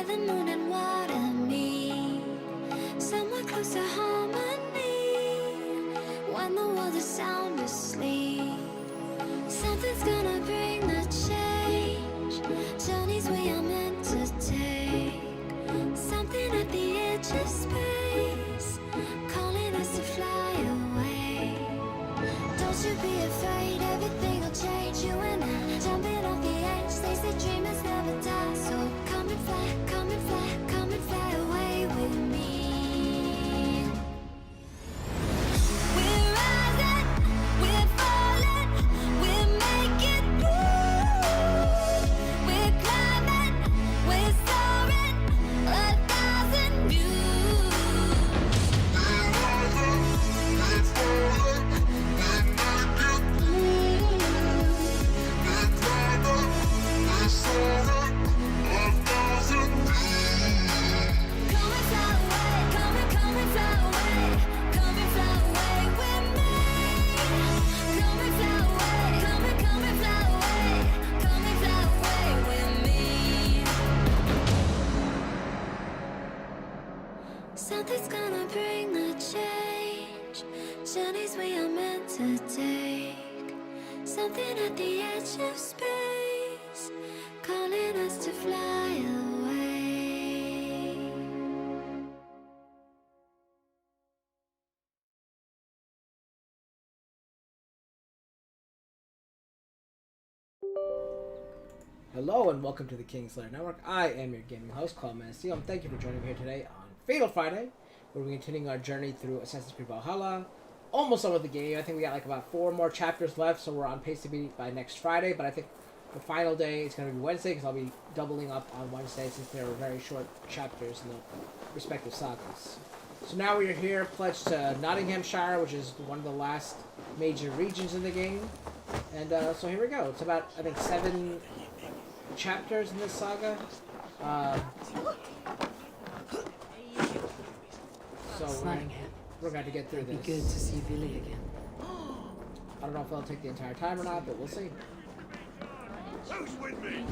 the moon and water meet, somewhere close to harmony. When the world is sound asleep, something's gonna bring the change. Journeys we are meant to take, something at the edge of space, calling us to fly away. Don't you be afraid, everything will change. You and I, jumping off the edge. They say dreamers never die, so come and fly, come and fly, come and fly away with me. We're rising, we're falling, we're making moves. We're climbing, we're soaring, 1,000 views. We're rising, we're falling, we're making moves. We're climbing, we're soaring, 1,000 views. Come and fly away, come and fly away, come and fly away with me. Come and fly away, come and fly away, come and fly away with me. Something's gonna bring the change. Journeys we are meant to take, something at the edge of space, calling us to fly away. Hello and welcome to the Kingslayer Network. I am your gaming host, Kalelmanofsteel, and thank you for joining me here today on Fatal Friday, where we're continuing our journey through Assassin's Creed Valhalla. Almost done with the game. I think we got like about 4 more chapters left, so we're on pace to beat by next Friday, but I think the final day is going to be Wednesday, because I'll be doubling up on Wednesday since there are very short chapters in the respective sagas. So now we are here, pledged to Nottinghamshire, which is one of the last major regions in the game. And so here we go. It's about, I think, 7 chapters in this saga. So we're going to get through It'd this. be good to see Billy again. I don't know if it'll take the entire time or not, but we'll see. Who's with me?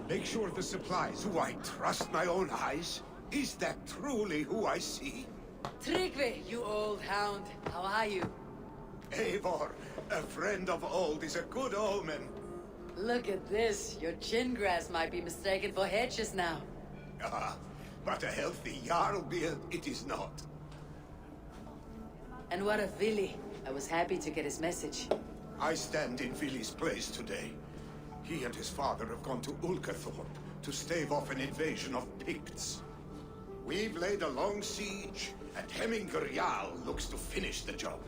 Make sure the supplies who I trust my own eyes. Is that truly who I see? Tryggvi, you old hound. How are you? Eivor, a friend of old is a good omen. Look at this. Your chin grass might be mistaken for hedges now. Ah, but a healthy Jarl beard it is not. And what of Vili? I was happy to get his message. I stand in Vili's place today. He and his father have gone to Ulkerthorpe to stave off an invasion of Picts. We've laid a long siege, and Hemminger Jarl looks to finish the job.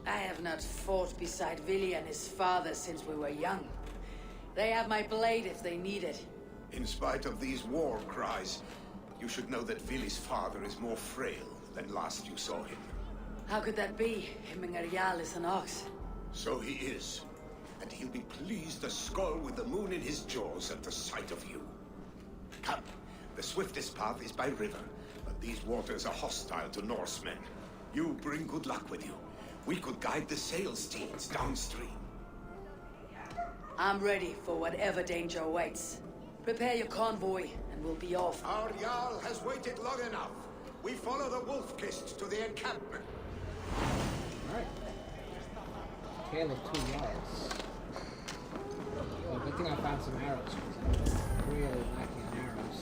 I have not fought beside Vili and his father since we were young. They have my blade if they need it. In spite of these war cries, you should know that Vili's father is more frail than last you saw him. How could that be? Hemminger Jarl is an ox. So he is. And he'll be pleased as Skull with the moon in his jaws at the sight of you. Come, the swiftest path is by river, but these waters are hostile to Norsemen. You bring good luck with you. We could guide the sail steeds downstream. I'm ready for whatever danger awaits. Prepare your convoy, and we'll be off. Our Jarl has waited long enough. We follow the Wolf-Kist to the encampment. Alright. Tale of 2 yards. Well, good thing I found some arrows, because I'm really lacking on arrows.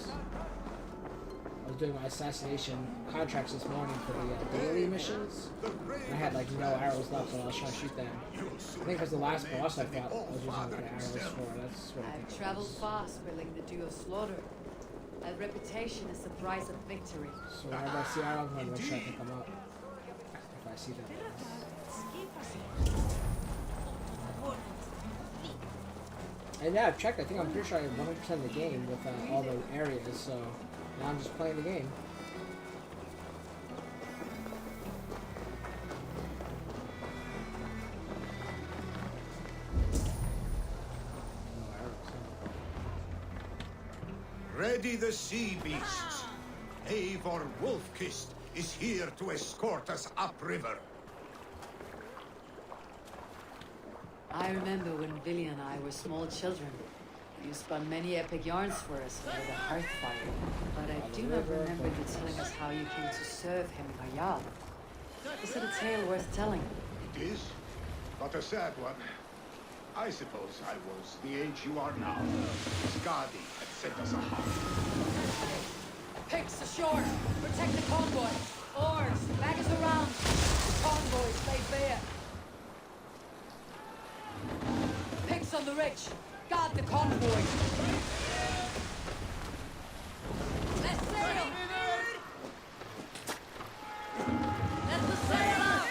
I was doing my assassination contracts this morning for the daily missions. I had like no arrows left when I was trying to shoot them. I think it was the last boss I fought I was using the arrows for. That's what I think I've it traveled was. fast, willing the dew of slaughter. My reputation is the price of victory. So whenever I see arrows, I'm going to try to pick them up. If I see them. And yeah, I've checked. I think I'm pretty sure I have 100% of the game with all the areas, so now I'm just playing the game. Ready the sea beasts. Eivor Wolf-Kist is here to escort us upriver. I remember when Billy and I were small children. You spun many epic yarns for us over the hearth fire. But I do not remember you telling us how you came to serve him in Hayal. Is it a tale worth telling? It is, but a sad one. I suppose I was the age you are now. Skye had sent us a heart. Pigs ashore! Protect the convoy! Oars! Bag us around! The convoys lay bare! Pigs on the ridge! Guard the convoy! Let's sail! Let the sail out!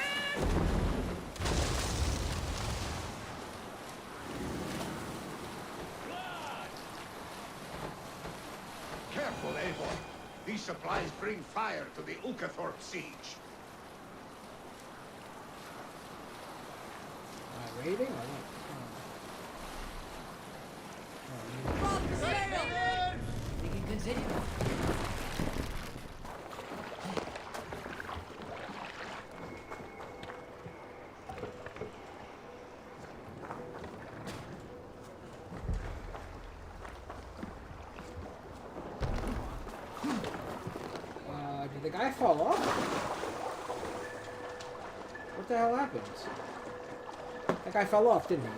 Careful, Eivor. These supplies bring fire to the Ukathorpe siege. Raiding or what? Drop the sail! We can continue. Did the guy fall off? What the hell happened? That guy fell off, didn't he?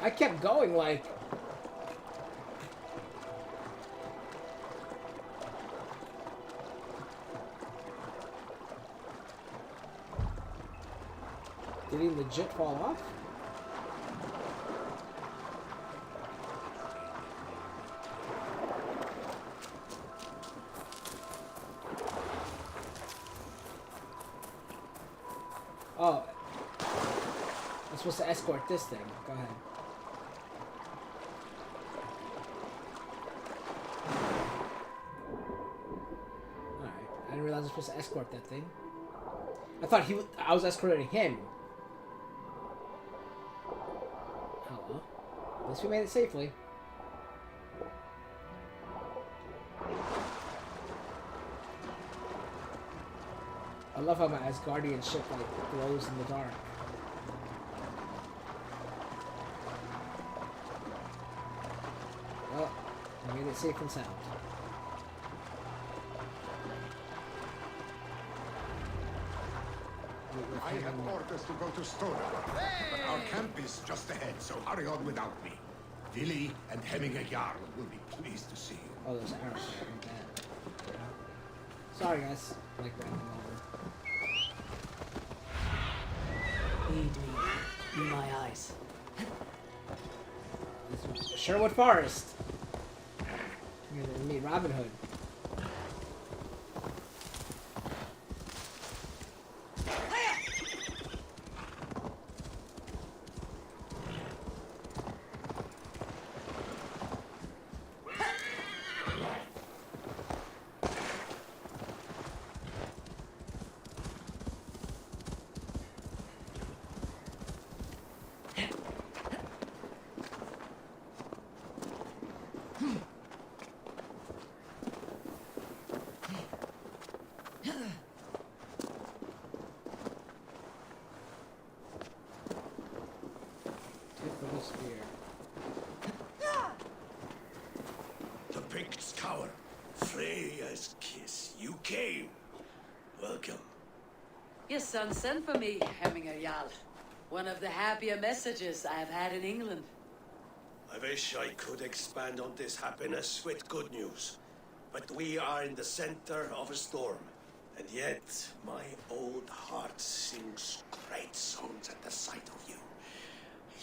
I kept going like... Did he legit fall off? Oh. I'm supposed to escort this thing. Go ahead. Alright. I didn't realize I was supposed to escort that thing. I thought I was escorting him. Oh well. At least we made it safely. I love how my Asgardian ship like glows in the dark. Well, we made it safe and sound. I have orders to go to Stoner. But our camp is just ahead, so hurry on without me. Vili and Hemminger Jarl will be pleased to see you. Oh, there's arrows there. Not bad. Sorry, guys. Like ran them over. Lead me in my eyes. Sherwood Forest. You're gonna meet Robin Hood. The Picts cower. Freya's kiss. You came. Welcome. Your son sent for me, Hemminger Jarl. One of the happier messages I have had in England. I wish I could expand on this happiness with good news. But we are in the center of a storm. And yet, my old heart sings great songs at the sight of you.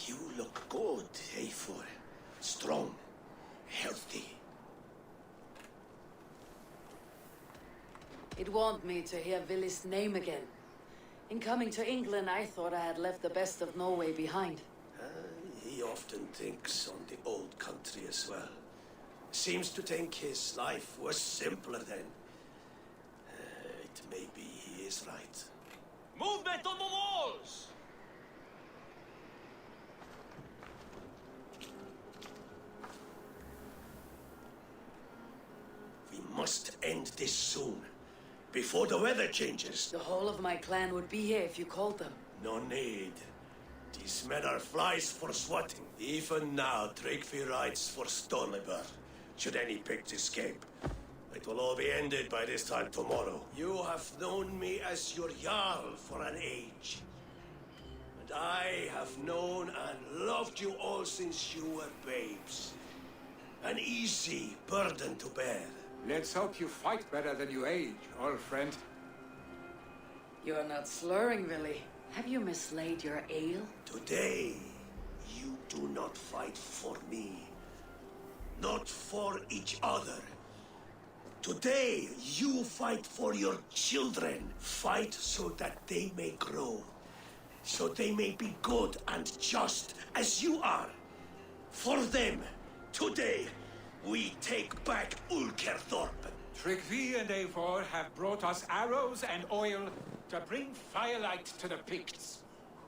You look good, Eivor. Strong, healthy. It warmed me to hear Vili's name again. In coming to England, I thought I had left the best of Norway behind. He often thinks on the old country as well. Seems to think his life was simpler then. It may be he is right. Movement on the walls! We must end this soon. before the weather changes. The whole of my clan would be here if you called them. No need. These men are flies for swatting. Even now, Tryggvi rides for Stonlever. Should any pigs escape, it will all be ended by this time tomorrow. You have known me as your Jarl for an age. And I have known and loved you all since you were babes. An easy burden to bear. Let's hope you fight better than you age, old friend. You are not slurring, Willy. Have you mislaid your ale? Today, you do not fight for me. Not for each other. Today, you fight for your children. Fight so that they may grow. So they may be good and just as you are. For them, today, we take back Ulkerthorpe. Tryggvi and Eivor have brought us arrows and oil to bring firelight to the Picts.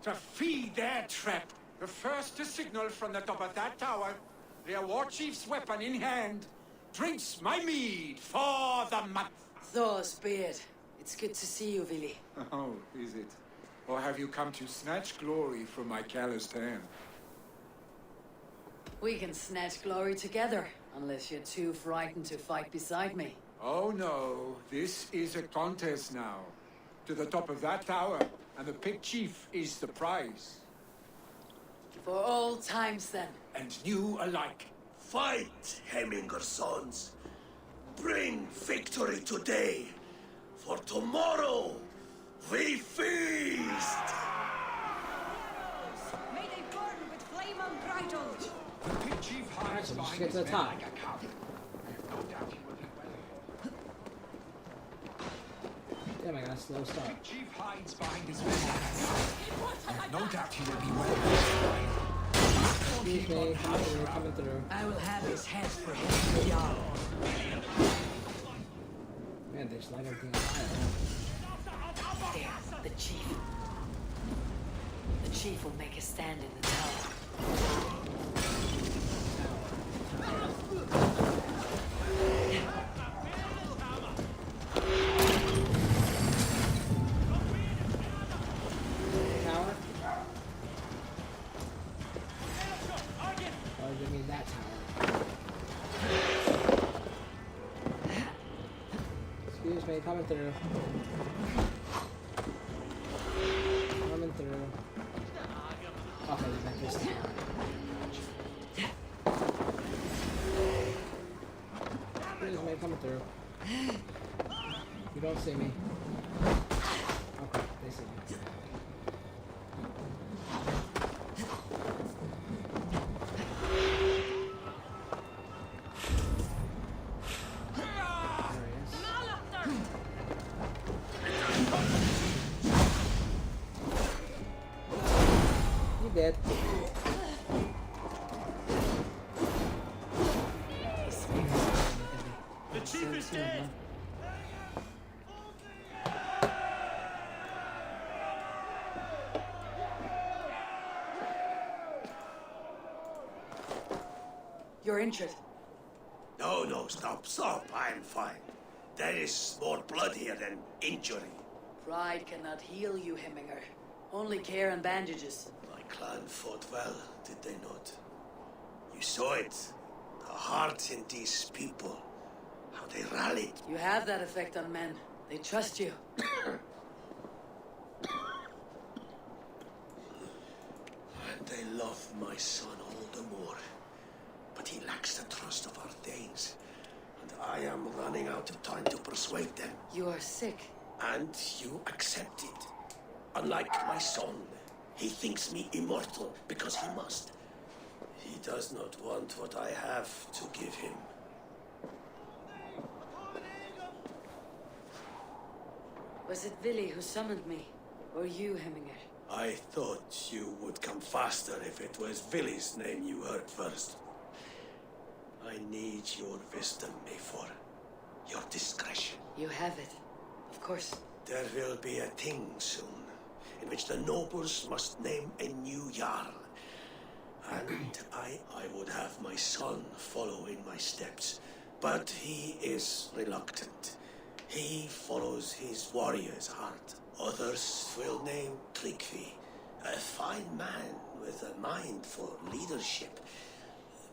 To feed their trap. The first to signal from the top of that tower, their war chief's weapon in hand, drinks my mead for the month. Thor's beard. It's good to see you, Willy. Oh, is it? Or have you come to snatch glory from my calloused hand? We can snatch glory together, unless you're too frightened to fight beside me. Oh no, this is a contest now. To the top of that tower, and the Pict Chief is the prize. For old times, then. And new alike. Fight, Hemminger sons. Bring victory today. For tomorrow, we feast. May they burn with flame unbridled. The Pict Chief hides so just behind get to his the men top. like a cow. I have no doubt he will be well. Damn, I got a slow start. Pict Chief hides behind his men like a cow. I have no doubt he will be well. Excuse me, coming through. I will have his head for his Jarl. Man, they just light everything on fire. There, the chief. The chief will make a stand in the tower. Tower? Oh, give me that tower. Excuse me, coming through. Coming through. Okay, you meant this tower. Excuse me, coming through. You don't see me. Okay, they see me. Dead. The chief is dead. You're injured. No, stop. I'm fine. There is more blood here than injury. Pride cannot heal you, Hemminger. Only care and bandages. My clan fought well, did they not? You saw it. The heart in these people. How they rallied. You have that effect on men. They trust you. And they love my son all the more. But he lacks the trust of our Danes. And I am running out of time to persuade them. You are sick. And you accept it. Unlike my son, he thinks me immortal because he must. He does not want what I have to give him. Was it Willy who summoned me? Or you, Hemminger? I thought you would come faster if it was Willy's name you heard first. I need your wisdom, Eivor. Your discretion. You have it. Of course. There will be a thing soon, in which the nobles must name a new Jarl. And I would have my son follow in my steps. But he is reluctant. He follows his warrior's heart. Others will name Tryggvi, a fine man with a mind for leadership.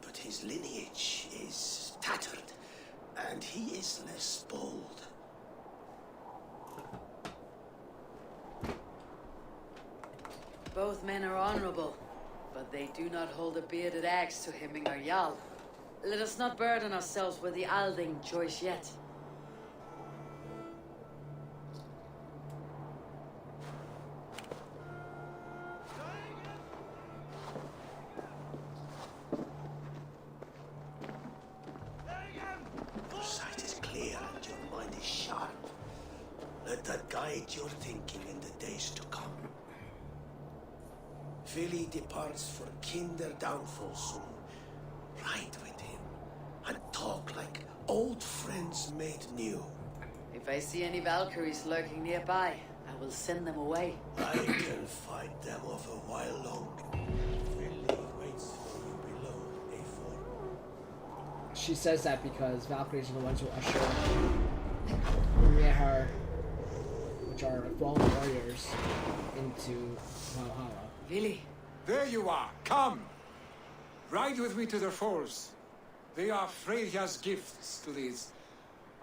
But his lineage is tattered, and he is less bold. Both men are honorable, but they do not hold a bearded axe to Hemmingar Jarl. Let us not burden ourselves with the Alding choice yet. Your sight is clear and your mind is sharp. Let that guide your thinking in the days to come. Vili departs for Kinder downfall soon. Ride with him and talk like old friends made new. If I see any Valkyries lurking nearby, I will send them away. I can fight them off a while longer. Vili waits for you below, A4. She says that because Valkyries are the ones who usher her, which are fallen warriors, into Valhalla. Vili, There you are. Come. Ride with me to the falls. They are Freya's gifts to these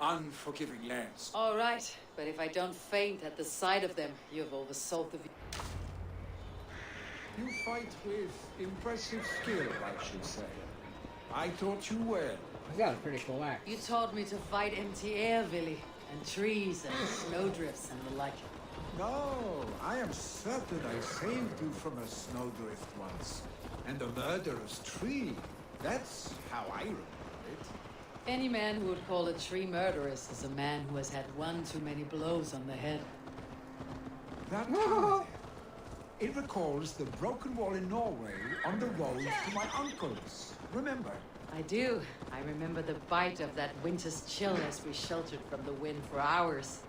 unforgiving lands. all right, but if I don't faint at the sight of them, you have oversold the... You fight with impressive skill, I should say. I taught you well. He's got a pretty cool axe. You taught me to fight empty air, Vili, and trees and snowdrifts and the like. No, I am certain I saved you from a snowdrift once. And a murderous tree. That's how I remember it. Any man who would call a tree murderous is a man who has had one too many blows on the head. That town, it recalls the broken wall in Norway on the road to my uncle's. Remember? I do. I remember the bite of that winter's chill as we sheltered from the wind for hours.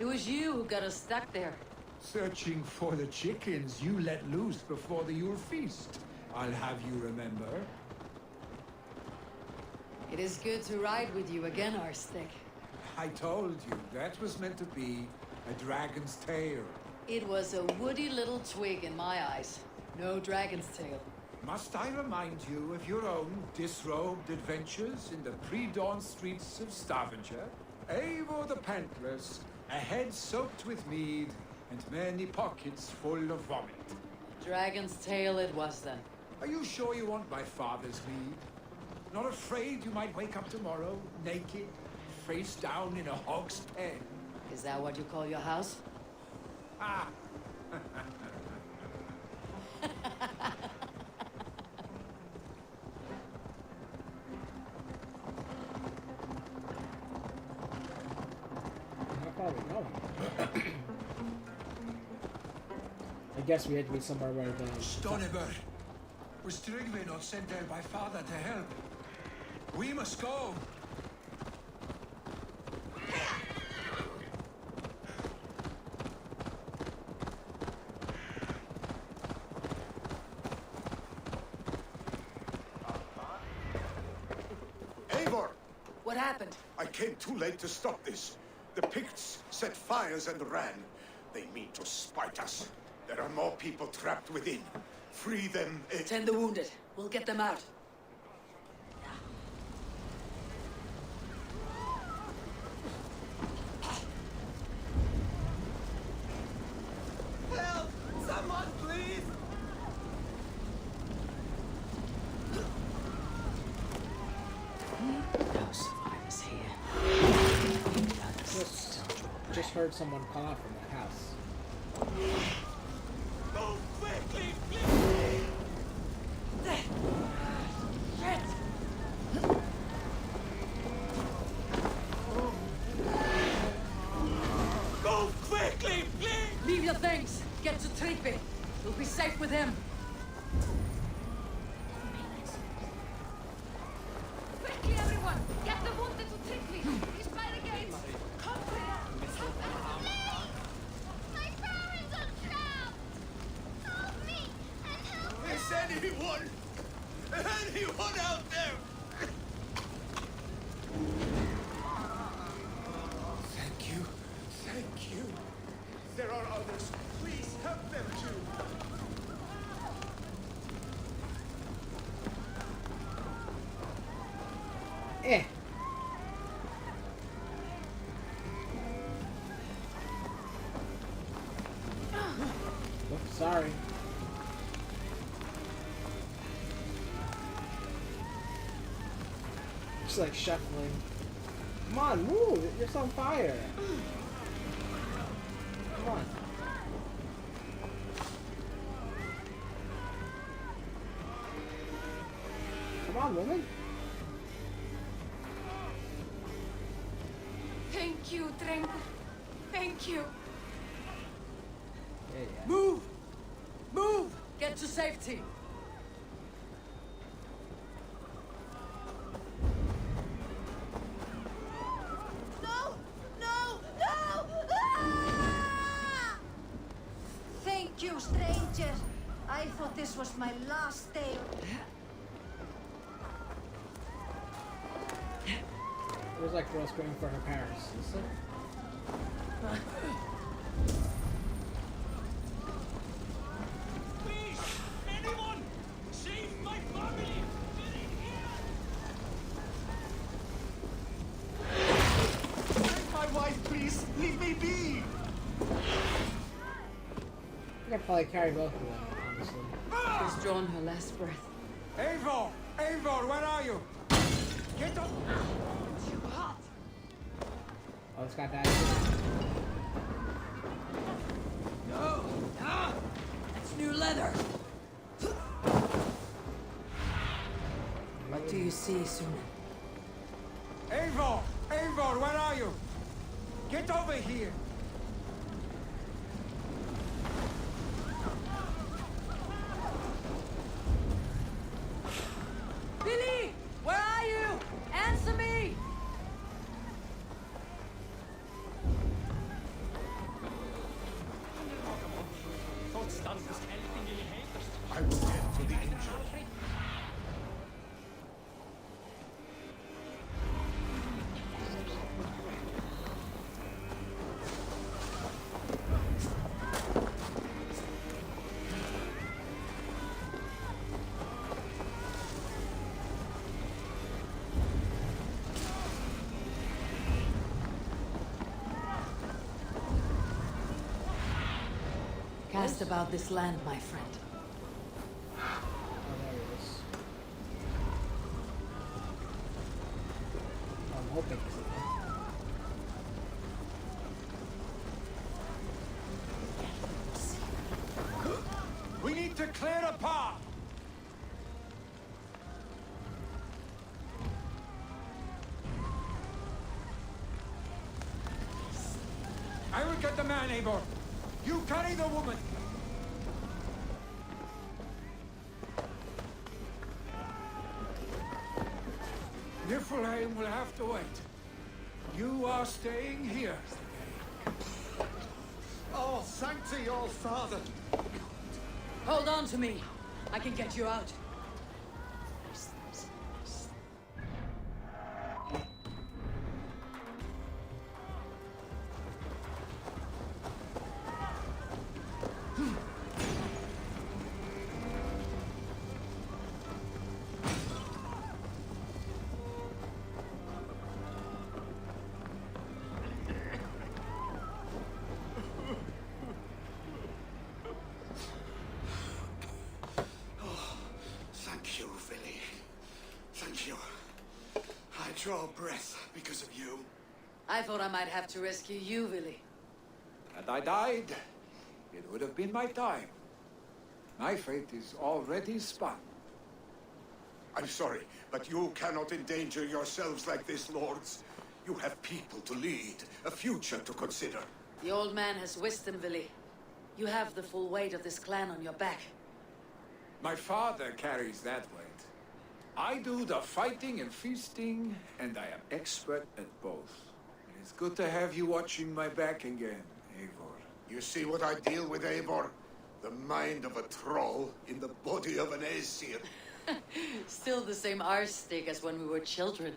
It was you who got us stuck there. Searching for the chickens you let loose before the Yule feast. I'll have you remember. It is good to ride with you again, Arstick. I told you, that was meant to be a dragon's tail. It was a woody little twig in my eyes. No dragon's tail. Must I remind you of your own disrobed adventures in the pre-dawn streets of Stavanger? Eivor the Pantless, a head soaked with mead, and many pockets full of vomit. Dragon's tail it was then. Are you sure you want my father's mead? Not afraid you might wake up tomorrow, naked, face down in a hog's pen? Is that what you call your house? Ah! How far are we going? I guess we had to be somewhere where the... Stonebur, was Tryggvi not sent there by father to help? We must go. Eivor! What happened? I came too late to stop this. The Picts set fires and ran. They mean to spite us. There are more people trapped within. Free them. Tend the wounded. We'll get them out. Help! Someone, please! No survivors here. Just heard someone call out from that house. Move quickly, please! Go quickly, please! Leave your things. Get to Tryggvi. You'll be safe with him. Quickly, everyone! Get the wounded to Tryggvi! He's by the gates! Come, Freya! My parents are trapped! Help me! And help me! Is anyone out there? Thank others. Please help them too. Eh. Oops, sorry. Just like shuffling. Come on, move! You're just on fire. Come on. Come on, woman. Thank you, Drengr. Thank you. Yeah, yeah. Move! Move! Get to safety! No! No! No! Ah! Thank you, stranger. I thought this was my last day. It was like girl screaming for her parents. Listen. Please, anyone, save my family! Get in here! Take my wife, please. Leave me be. I could probably carry both of them, honestly. She's drawn her last breath. Eivor! Eivor, where are you? Get up! Too hot. Oh, this guy died. No! Ah! That's new leather! What do you see, Sunan? Eivor! Eivor, where are you? Get over here! Billy! Where are you? Answer me! I will tend to the injured. Cast about this land, my friend. Oh, there he is. I'm hoping it's We need to clear a path! I will get the man, Eivor. You carry the woman. Niflheim will have to wait. You are staying here. Oh, sanctity, all father. Hold on to me. I can get you out. Thank you, Villy. Thank you. I draw breath because of you. I thought I might have to rescue you, Willy. Had I died, it would have been my time. My fate is already spun. I'm sorry, but you cannot endanger yourselves like this, lords. You have people to lead, a future to consider. The old man has wisdom, Willy. You have the full weight of this clan on your back. My father carries that weight. I do the fighting and feasting, and I am expert at both. It is good to have you watching my back again, Eivor. You see what I deal with, Eivor? The mind of a troll in the body of an Aesir. Still the same arse stick as when we were children.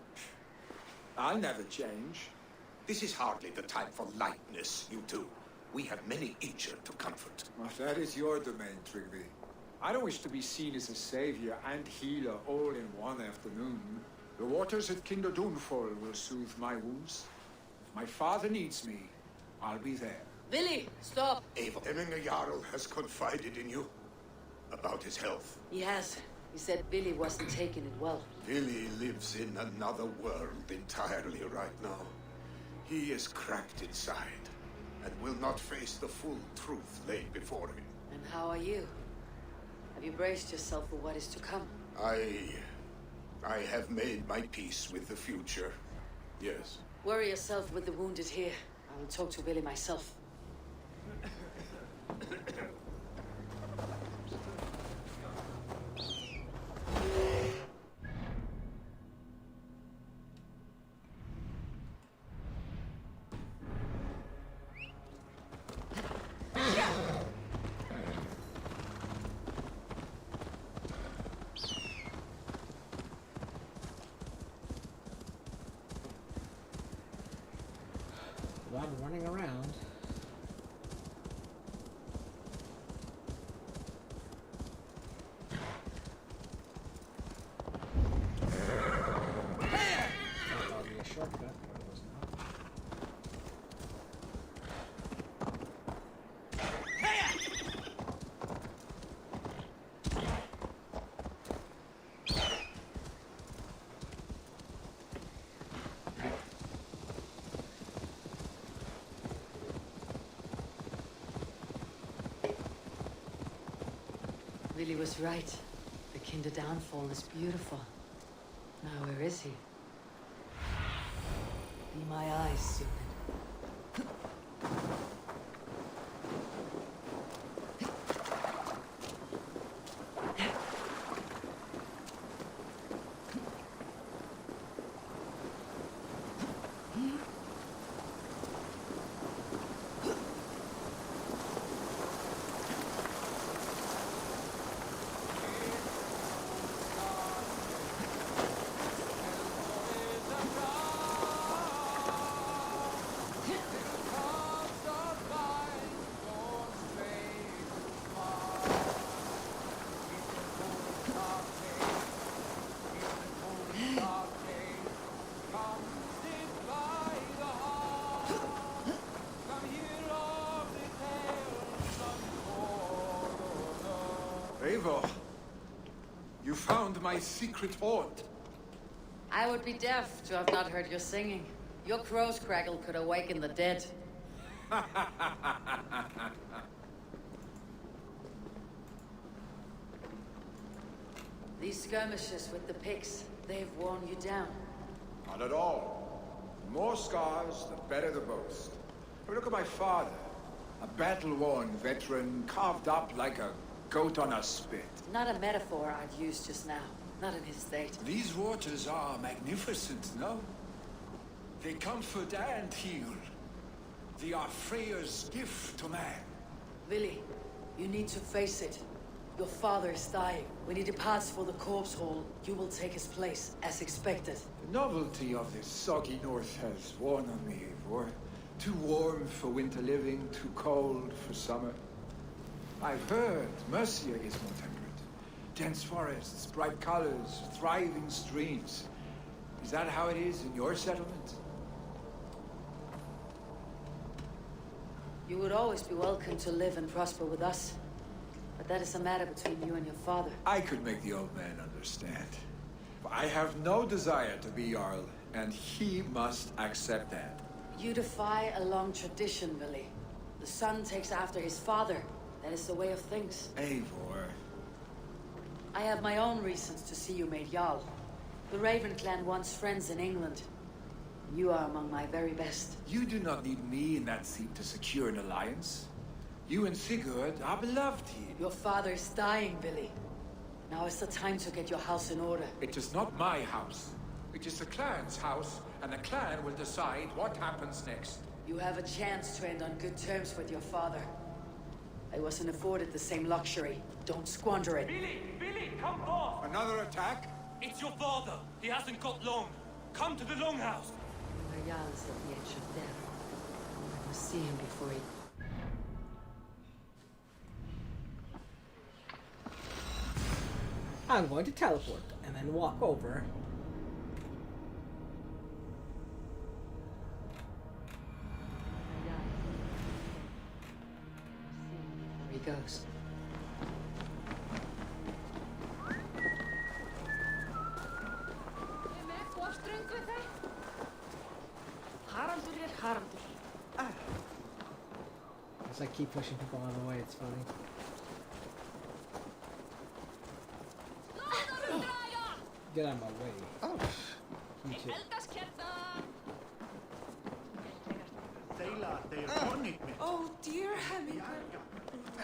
I'll never change. This is hardly the time for lightness, you two. We have many injured to comfort. Well, that is your domain, Trigby. I don't wish to be seen as a savior and healer all in one afternoon. The waters at Kinder Doonfall will soothe my wounds. If my father needs me, I'll be there. Billy, stop! Eivor, Emminger Jarl has confided in you about his health. He has. He said Billy wasn't taking it well. Billy lives in another world entirely right now. He is cracked inside and will not face the full truth laid before him. And how are you? Have you braced yourself for what is to come? I have made my peace with the future. Yes. Worry yourself with the wounded here. I will talk to Billy myself. A lot of running around. That'll be a shortcut, but it was not. Billy was right. The Kinder Downfall is beautiful. Now where is he? Be my eyes soon. Eivor, you found my secret haunt. I would be deaf to have not heard your singing. Your crow's crackle could awaken the dead. These skirmishes with the pigs, they've worn you down. Not at all. The more scars, the better the boast. But look at my father. A battle-worn veteran, carved up like a goat on a spit. Not a metaphor I'd use just now. Not in his state. These waters are magnificent, no? They comfort and heal. They are Freya's gift to man. Billy, you need to face it. Your father is dying. When he departs for the corpse hole, you will take his place, as expected. The novelty of this soggy north has worn on me, Eivor. Too warm for winter living, too cold for summer. I've heard Mercia is more temperate. Dense forests, bright colors, thriving streams. Is that how it is in your settlement? You would always be welcome to live and prosper with us. But that is a matter between you and your father. I could make the old man understand. I have no desire to be Jarl, and he must accept that. You defy a long tradition, Billy. The son takes after his father. That is the way of things. Eivor. I have my own reasons to see you made Jarl. The Raven clan wants friends in England. You are among my very best. You do not need me in that seat to secure an alliance. You and Sigurd are beloved here. Your father is dying, Billy. Now is the time to get your house in order. It is not my house. It is the clan's house, and the clan will decide what happens next. You have a chance to end on good terms with your father. I wasn't afforded the same luxury. Don't squander it. Billy, come off! Another attack? It's your father. He hasn't got long. Come to the longhouse. My Jarl is at the edge of death. I must see him before he... I'm going to teleport and then walk over. There he goes. As I keep pushing people out of the way, it's funny. Get out of my way. Oh. You too. Oh dear Hemminger,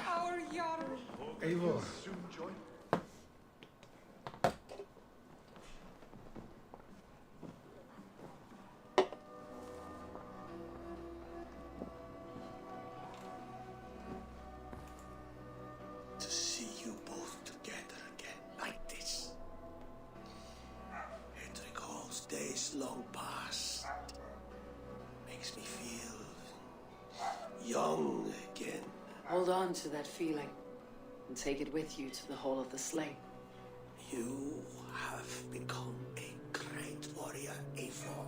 our Jarl. Eivor. To see you both together again like this. It recalls days long past. Makes me feel young again. Hold on to that feeling and take it with you to the Hall of the Slain. You have become a great warrior, Eivor.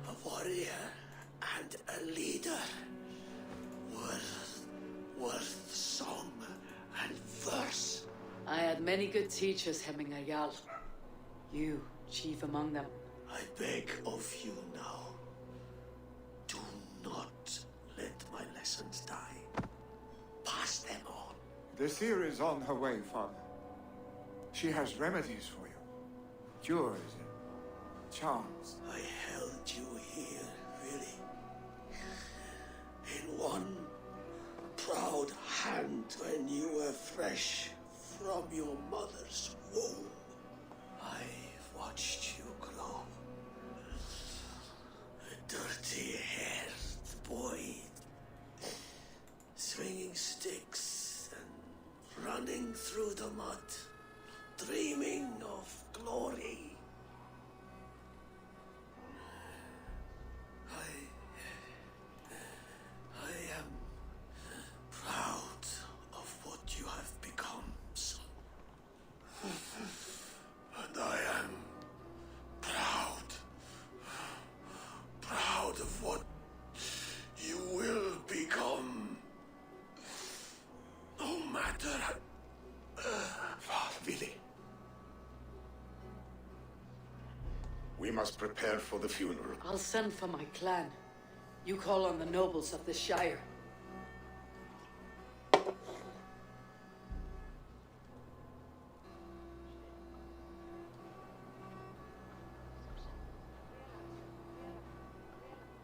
A warrior and a leader. Worth song and verse. I had many good teachers, Hemminger Jarl. You, chief among them. I beg of you now, do not let my lessons die. Pass them on. The seer is on her way, Father. She has remedies for you. Cures and charms. I held you here, really. In one proud hand when you were fresh from your mother's womb. I've watched you grow. A dirty-haired boy, swinging sticks and running through the mud, dreaming of glory. I am proud of what you have become, son. And I am proud of what you will become. No matter Billy. We must prepare for the funeral. I'll send for my clan. You call on the nobles of the Shire.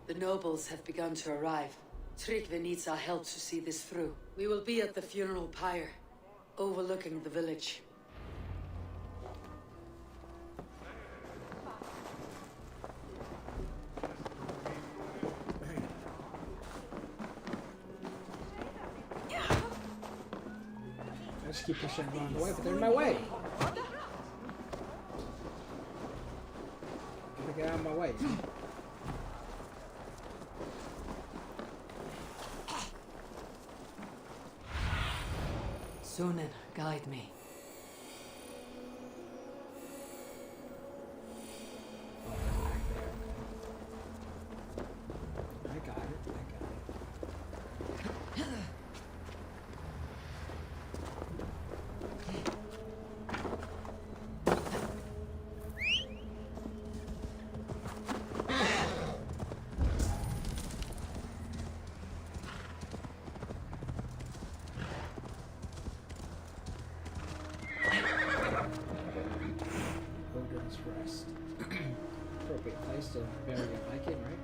The nobles have begun to arrive. Tryggvi needs our help to see this through. We will be at the funeral pyre, overlooking the village. I just keep pushing them along the way, but they're in my way. Gotta get out of my way. Sunan, guide me. Oh, they're back there. I got it. Rest. Appropriate place to bury a Viking, right?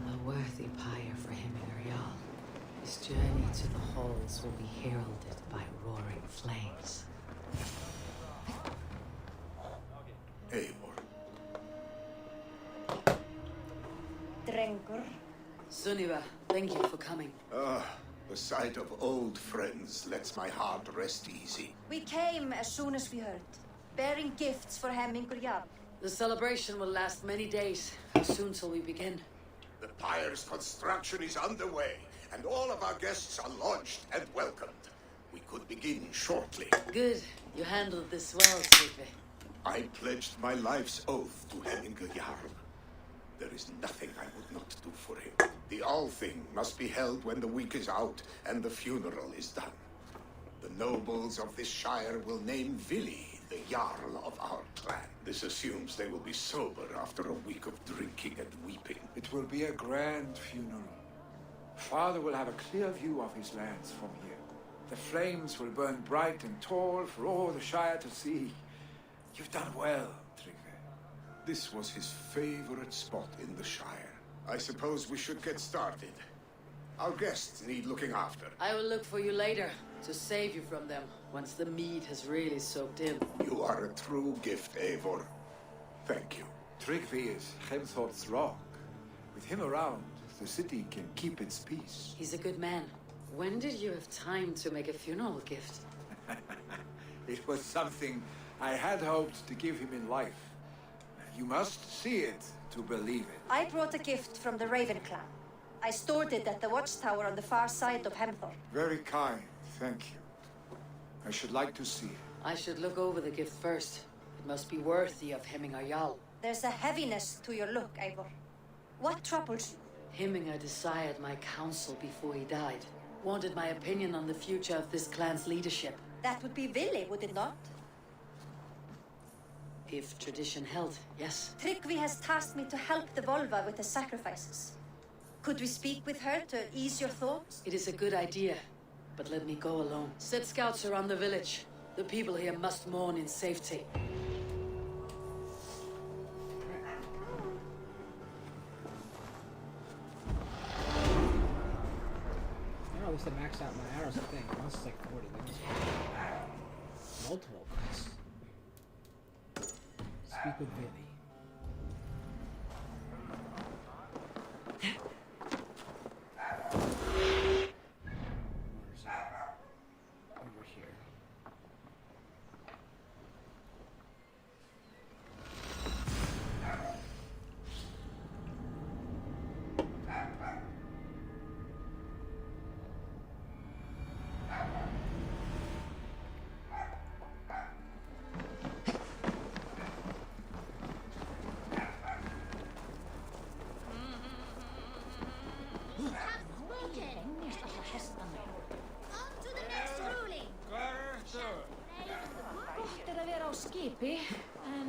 A worthy pyre for Hemminger Jarl. His journey to the halls will be heralded by roaring flames. Eivor. Drengur. Sunniva, thank you for coming. The sight of old friends lets my heart rest easy. We came as soon as we heard, bearing gifts for Hemminger Jarl. The celebration will last many days. How soon till we begin? The pyre's construction is underway, and all of our guests are lodged and welcomed. We could begin shortly. Good. You handled this well, Tryggvi. I pledged my life's oath to Hemminger Jarl. There is nothing I would not do for him. The Althing must be held when the week is out and the funeral is done. The nobles of this shire will name Vili the Jarl of our clan. This assumes they will be sober after a week of drinking and weeping. It will be a grand funeral. Father will have a clear view of his lands from here. The flames will burn bright and tall for all the shire to see. You've done well, Tryggvi. This was his favorite spot in the shire. I suppose we should get started. Our guests need looking after. I will look for you later to save you from them once the mead has really soaked in. You are a true gift, Eivor. Thank you. Tryggvi is Hemthorp's rock. With him around, the city can keep its peace. He's a good man. When did you have time to make a funeral gift? It was something I had hoped to give him in life. You must see it to believe it. I brought a gift from the Raven clan. I stored it at the watchtower on the far side of Hemthorpe. Very kind, thank you. I should like to see it. I should look over the gift first. It must be worthy of Hemminger Jarl. There's a heaviness to your look, Eivor. What troubles you? Hemminger desired my counsel before he died. Wanted my opinion on the future of this clan's leadership. That would be Vili, would it not? If tradition held, yes. Tryggvi has tasked me to help the Volva with the sacrifices. Could we speak with her to ease your thoughts? It is a good idea, but let me go alone. Set scouts around the village. The people here must mourn in safety. I least I maxed out my arrows, I think. Once it's like 40, then it's multiple cuts. Speak with Vili. Over here. Gott er að vera á skipi, en...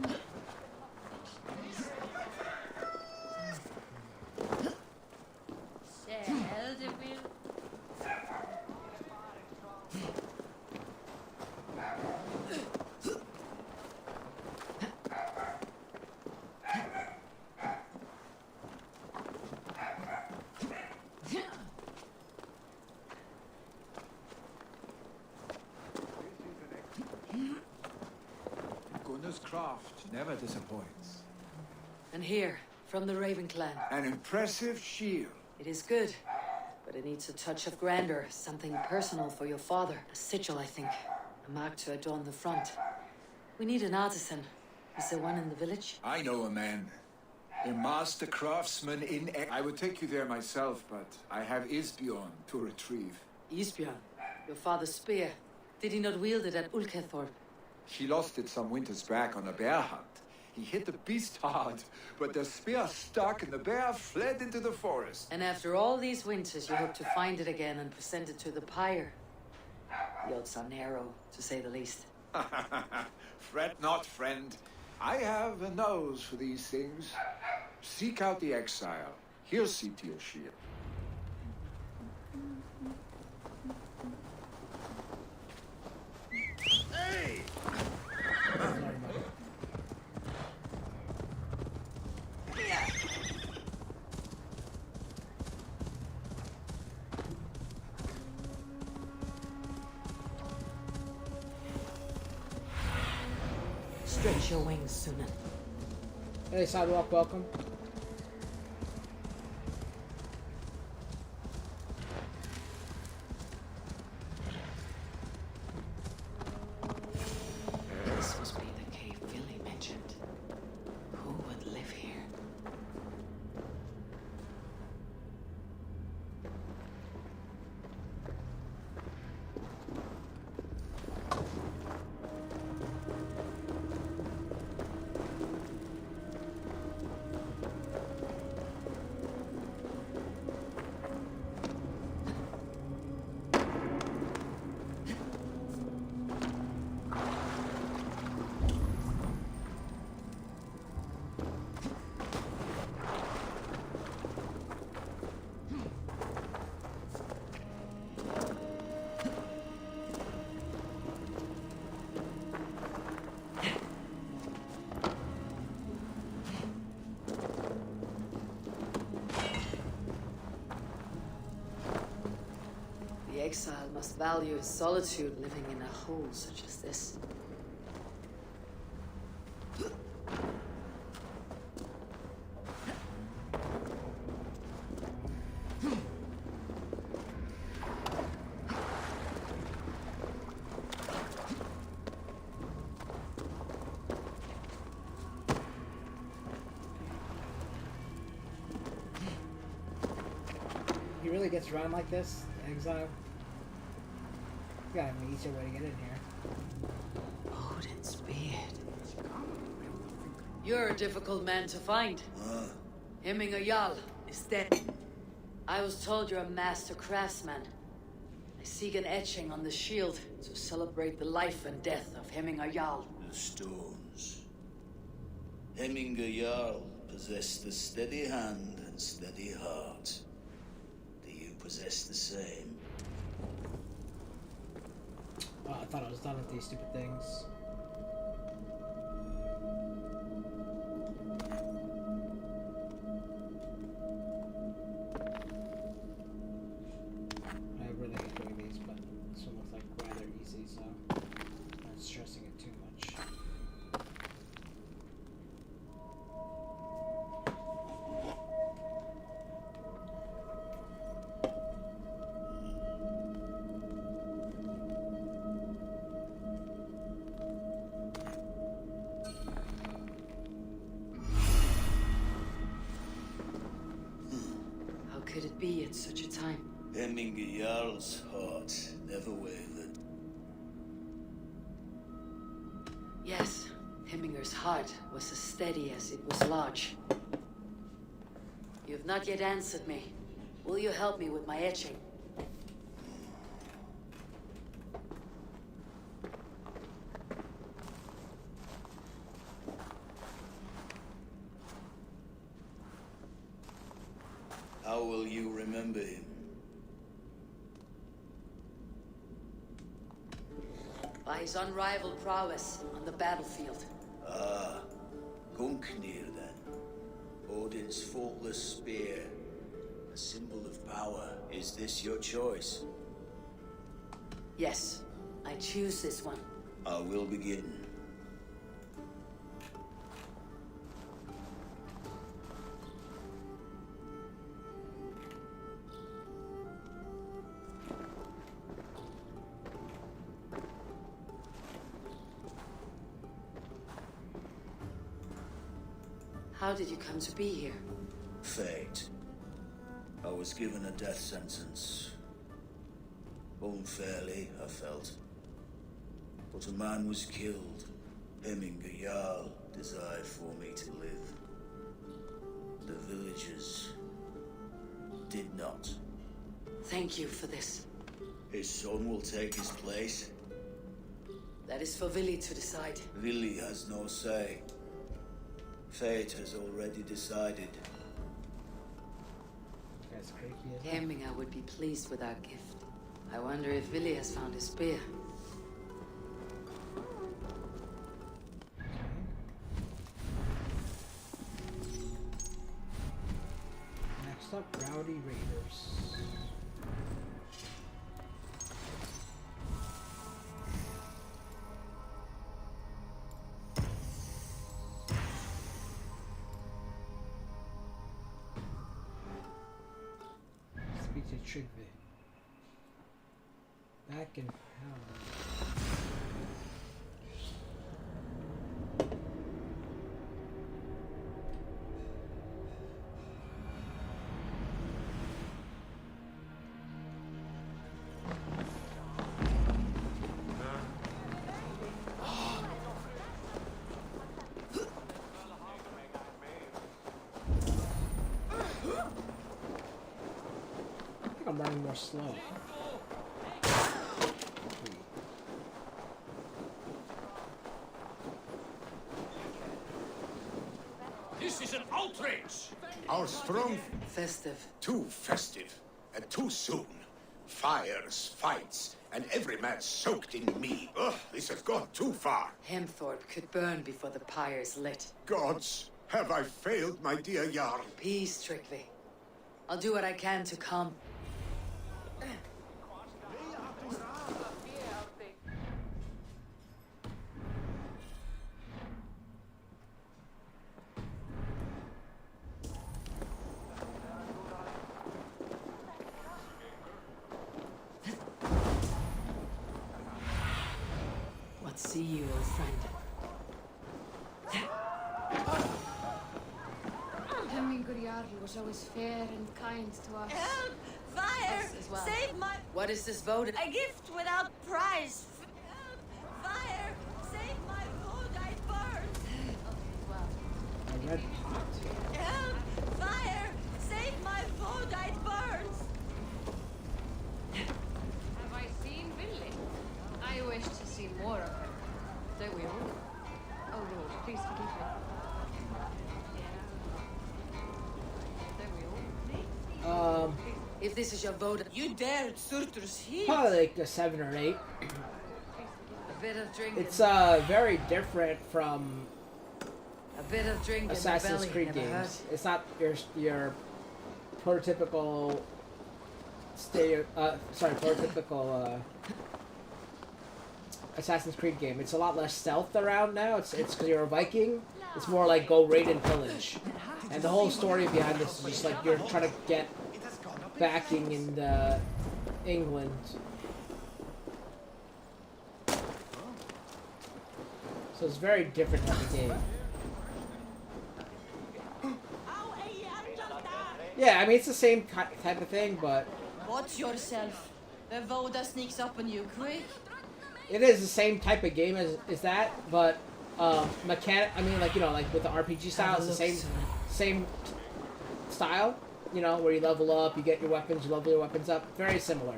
Seldu vil... Gunnar's craft never disappoints. And here, from the Raven clan. An impressive shield. It is good, but it needs a touch of grandeur. Something personal for your father. A sigil, I think. A mark to adorn the front. We need an artisan. Is there one in the village? I know a man. A master craftsman in... I would take you there myself, but I have Isbjorn to retrieve. Isbjorn, your father's spear. Did he not wield it at Ulkethorpe? She lost it some winters back on a bear hunt. He hit the beast hard, but the spear stuck and the bear fled into the forest. And after all these winters, you hope to find it again and present it to the pyre. The odds are narrow, to say the least. Fret not, friend. I have a nose for these things. Seek out the exile. He'll see to your shield. Hey! Stretch your wings, Sunan. Hey, Sidewalk, welcome. This must be the cave Vili mentioned. Who would live here? exile must value his solitude living in a hole such as this. He really gets around like this, exile. You gotta have an easier way to get in here. Odin's beard. You're a difficult man to find. Hemminger Jarl is dead. I was told you're a master craftsman. I seek an etching on the shield to celebrate the life and death of Hemminger Jarl. The stones. Hemminger Jarl possessed a steady hand and steady heart. Do you possess the same? Oh, I thought I was done with these stupid things. I really hate doing these, but this one looks like rather easy, so I'm not stressing it too much. How could it be at such a time? Hemminger Jarl's heart never wavered. Yes, Hemminger's heart was as steady as it was large. You have not yet answered me. Will you help me with my etching? How will you remember him? By his unrivaled prowess on the battlefield. Ah, Gungnir then. Odin's faultless spear. A symbol of power. Is this your choice? Yes, I choose this one. I will begin. How did you come to be here? Fate. I was given a death sentence. Unfairly, I felt. But a man was killed. Hemminger Jarl desired for me to live. The villagers did not. Thank you for this. His son will take his place. That is for Vili to decide. Vili has no say. Fate has already decided. That's creaky as well. Hemminger would be pleased with our gift. I wonder if Vili has found his spear. Next up, Rowdy Raiders. Speak to Trigve. Back in hell. I think I'm running more slow. This is an outrage! Our strong, Festive. too festive, and too soon. Fires, fights, and every man soaked in me. Ugh, this has gone too far. Hemthorpe could burn before the pyre's lit. Gods, have I failed, my dear Jarl? Peace, Trigve. I'll do what I can to calm. see you, old friend. Hemmingur Jarl was always fair and kind to us. Help! Fire! Us as well. Save my... What is this vote? A gift without price. Help! Fire! Save my food, I burn! A red pot. Help! Fire! Save my food, I burn! Have I seen Billy? I wish to see more of her. There we are. Oh Lord, please forgive me. If this is your vote, You dared Surtur's heel. Probably like a 7 or 8. a bit of drink. It's very different from A bit of drink. Assassin's in the Creed belly, never games. It's not your prototypical prototypical Assassin's Creed game. It's a lot less stealth around now. It's because you're a Viking. It's more like go raid and pillage. And the whole story behind this is just like you're trying to get backing in England. So it's very different type of game. Yeah, I mean it's the same type of thing, but Watch yourself. The Voda sneaks up on you quick. it is the same type of game as that, but mechanic. I mean, like like with the RPG style, it's the same style. Where you level up, you get your weapons, you level your weapons up. Very similar.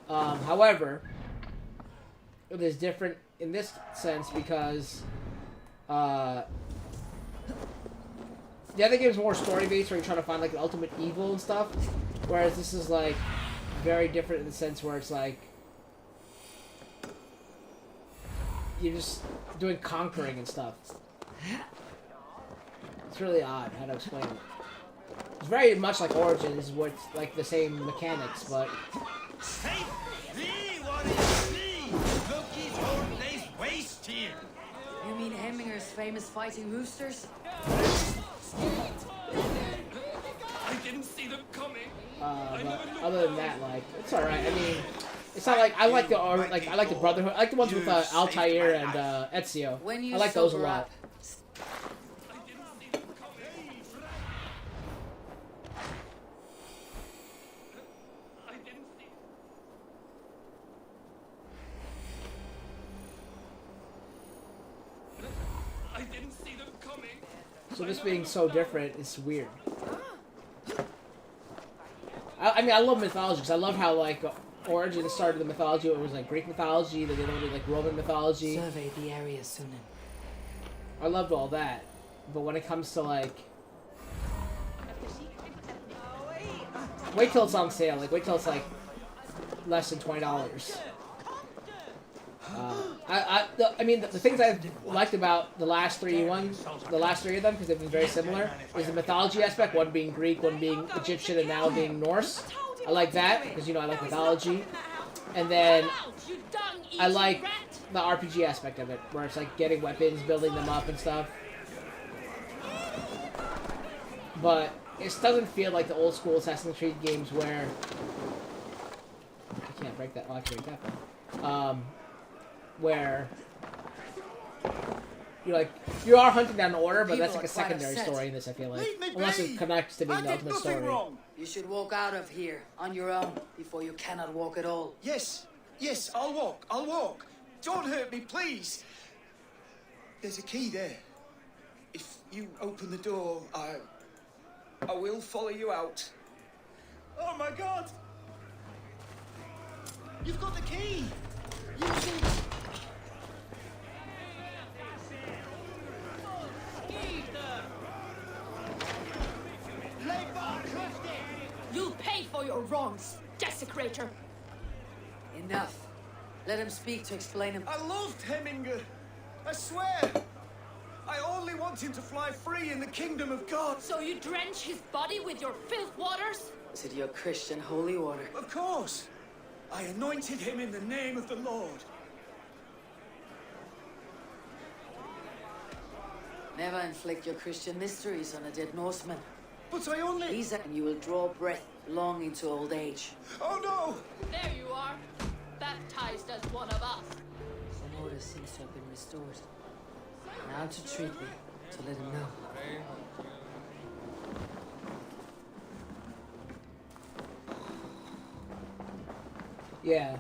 However, it is different in this sense because the other game is more story based, where you're trying to find like an ultimate evil and stuff. Whereas this is like very different in the sense where it's like you're just doing conquering and stuff. It's really odd how to explain it. It's very much like Origins, where it's like the same mechanics, but Hey, see what you see! Look, his whole place waste here! You mean Hemminger's famous fighting roosters? I didn't see them coming! but other than that, like it's all right. I mean, it's not like I like the Brotherhood. I like the ones with Altair and Ezio. When you I like those a sober lot. up, So this being so different is weird. I mean, I love mythology because I love how like Origins started the mythology. It was like Greek mythology, then they did like Roman mythology. survey the area soon. I loved all that, but when it comes to like, wait till it's on sale. Like wait till it's like less than $20. I mean, the things I liked about the last three of them, because they've been very similar, is the mythology aspect. One being Greek, one being Egyptian, and now being Norse. I like that because I like mythology, and then I like the RPG aspect of it, where it's like getting weapons, building them up, and stuff. But it doesn't feel like the old school Assassin's Creed games where I can't break that. Oh, I can break that one. Where you are hunting down an order, but that's like a secondary story in this. I feel like, unless it connects to being the ultimate story. Wrong. You should walk out of here on your own before you cannot walk at all. Yes, I'll walk. Don't hurt me, please. There's a key there. If you open the door, I will follow you out. Oh my God! You've got the key. Use it. You'll pay for your wrongs, desecrator. Enough. Let him speak to explain him. I loved Hemminger. I swear. I only want him to fly free in the kingdom of God. So you drench his body with your filth waters? Is it your Christian holy order? Of course. I anointed him in the name of the Lord. Never inflict your Christian mysteries on a dead Norseman. But I only... Lisa, and you will draw breath long into old age. Oh no! There you are, baptized as one of us. Some orders order seems to have been restored. Now to treat me, to let him know. Yeah.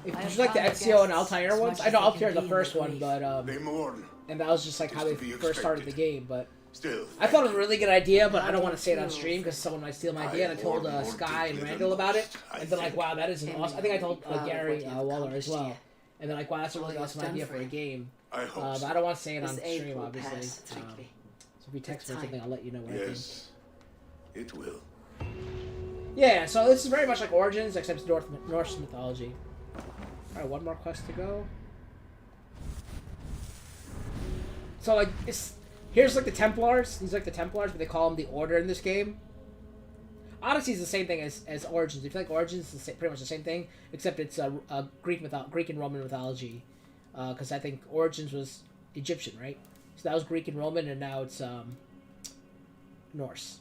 If you like the Ezio and Altair ones, I know Altair is the first one, but They mourn. and that was just like how they first started the game. But Still, I thought it was a really good idea, but I don't want to say it on stream because someone might steal my idea. And I told Skye and Randall about it, and they're like, "Wow, that is an awesome." I think I told Gary Waller as well, and they're like, "Wow, that's a really awesome idea for a game." I hope But so. I don't want to say it on This aid stream, will obviously. pass strictly. So if you text me something, I'll let you know what I think. Yes, it will. Yeah, so this is very much like Origins, except it's Norse mythology. Alright, one more quest to go. So, like, here's, like, the Templars. These are, like, the Templars, but they call them the Order in this game. Odyssey is the same thing as Origins. If you like Origins, it's pretty much the same thing, except it's Greek and Roman mythology. Because I think Origins was Egyptian, right? So that was Greek and Roman, and now it's Norse.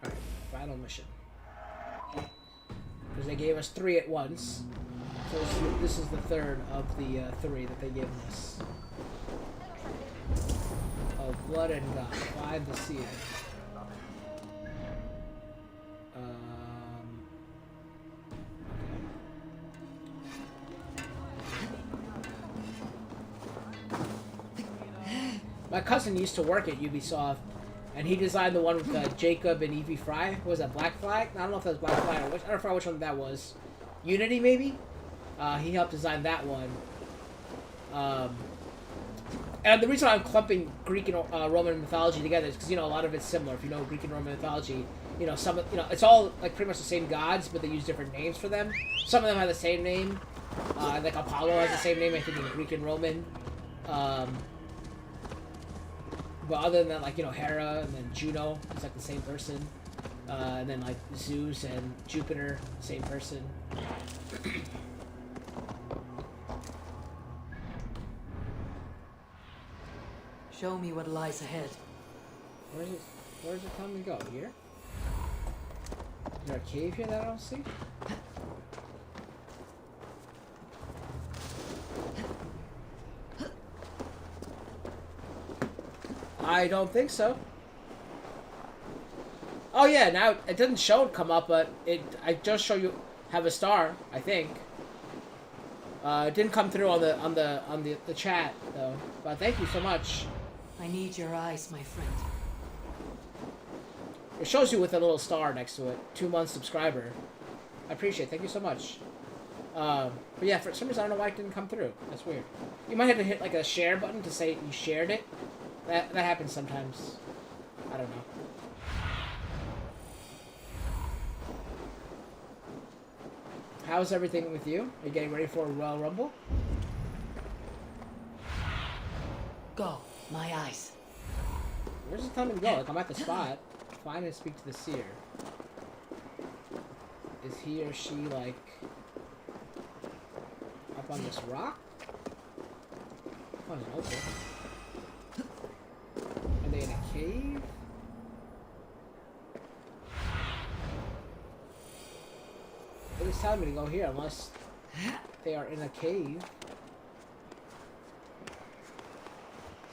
Alright, final mission. Because they gave us 3 at once. So this is the third of the 3 that they gave us. Of Blood and God. Find the Seer. My cousin used to work at Ubisoft, and he designed the one with Jacob and Evie Fry. What was that, Black Flag? I don't know if that was Black Flag or which. I don't know which one that was. Unity, maybe? He helped design that one. And the reason I'm clumping Greek and Roman mythology together is because, you know, a lot of it's similar. If you know Greek and Roman mythology, you know, it's all, like, pretty much the same gods, but they use different names for them. Some of them have the same name. Like, Apollo has the same name, I think, in Greek and Roman. But other than that, like, you know, Hera and then Juno is like the same person. And then like Zeus and Jupiter, same person. Show me what lies ahead. Where's it telling me to go? Here? Is there a cave here that I don't see? I don't think so. Oh yeah, now it doesn't show it come up, but I just show you have a star, I think. It didn't come through on the chat though. But thank you so much. I need your eyes, my friend. It shows you with a little star next to it. 2-month subscriber. I appreciate it. Thank you so much. But yeah, for some reason I don't know why it didn't come through. That's weird. You might have to hit like a share button to say you shared it. That happens sometimes. I don't know. How's everything with you? Are you getting ready for a Royal Rumble? Go, my eyes. Where's it telling me to go? Like, I'm at the spot. Find and speak to the seer. Is he or she, like, up on this rock? Oh, it's open. Are they in a cave? It is telling me to go here unless they are in a cave.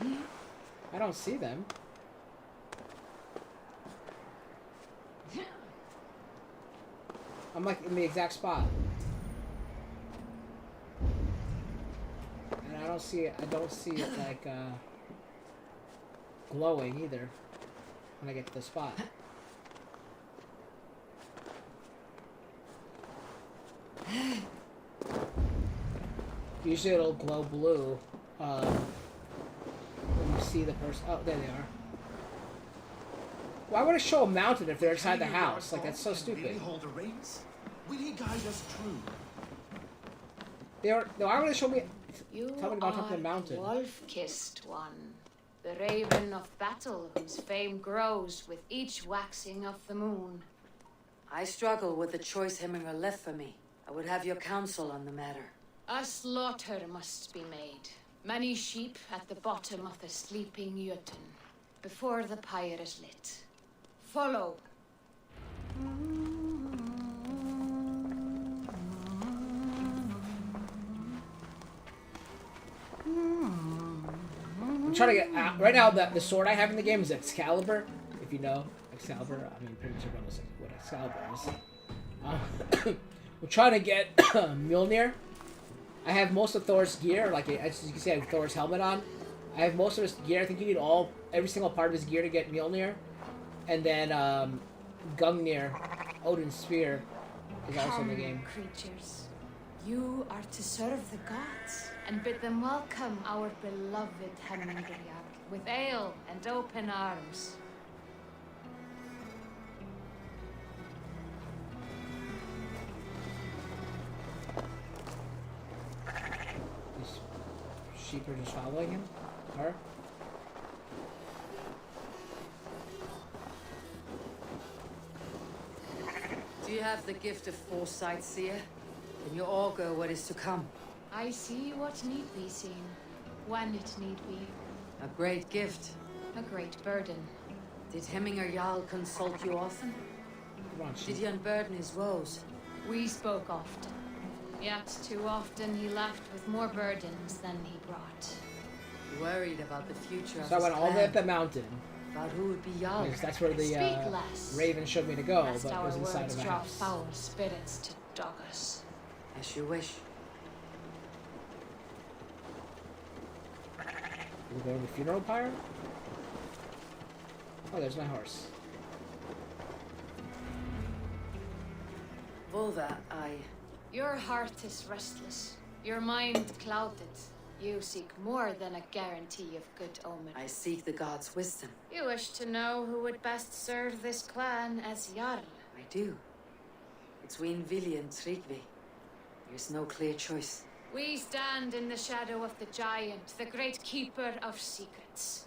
I don't see them. I'm like in the exact spot. And I don't see it like glowing either when I get to the spot. Usually it'll glow blue when you see the person. Oh, there they are. Why would it show a mountain if they're inside the house? Like, that's so stupid. Really hold the reins? Will he guide us through? Why would it show me? You Tell me about top of the mountain. wolf-kissed one, the raven of battle, whose fame grows with each waxing of the moon. I struggle with the choice Hemminger left for me. I would have your counsel on the matter. A slaughter must be made. Many sheep at the bottom of the sleeping Jotun, before the pyre is lit. Follow. I'm trying to get right now. The sword I have in the game is Excalibur. If you know Excalibur, I mean, pretty much everyone knows what Excalibur is. I'm trying to get Mjolnir. I have most of Thor's gear. Like as you can see, I have Thor's helmet on. I have most of his gear. I think you need every single part of his gear to get Mjolnir, and then Gungnir, Odin's spear, is also in the game. Creatures, you are to serve the gods and bid them welcome our beloved Hemingriak with ale and open arms. These sheep are just following him. Her. Do you have the gift of foresight, seer? Can you augur what is to come? I see what need be seen, when it need be. A great gift. A great burden. Did Hemminger Jarl consult you often? Did he unburden his woes? We spoke often, yet too often he left with more burdens than he brought. Worried about the future of So I his went all the way up clan. the mountain. About who would be Jarl. Because that's where the Speak less, raven showed me to go, lest but it our was inside words of a draw house. foul spirits to dog us. As you wish. We go to the funeral pyre? Oh, there's my horse. Volva, Your heart is restless, your mind clouded. You seek more than a guarantee of good omen. I seek the gods' wisdom. You wish to know who would best serve this clan as Jarl. I do. Between Vili and Tryggvi, there's no clear choice. We stand in the shadow of the giant, the great keeper of secrets.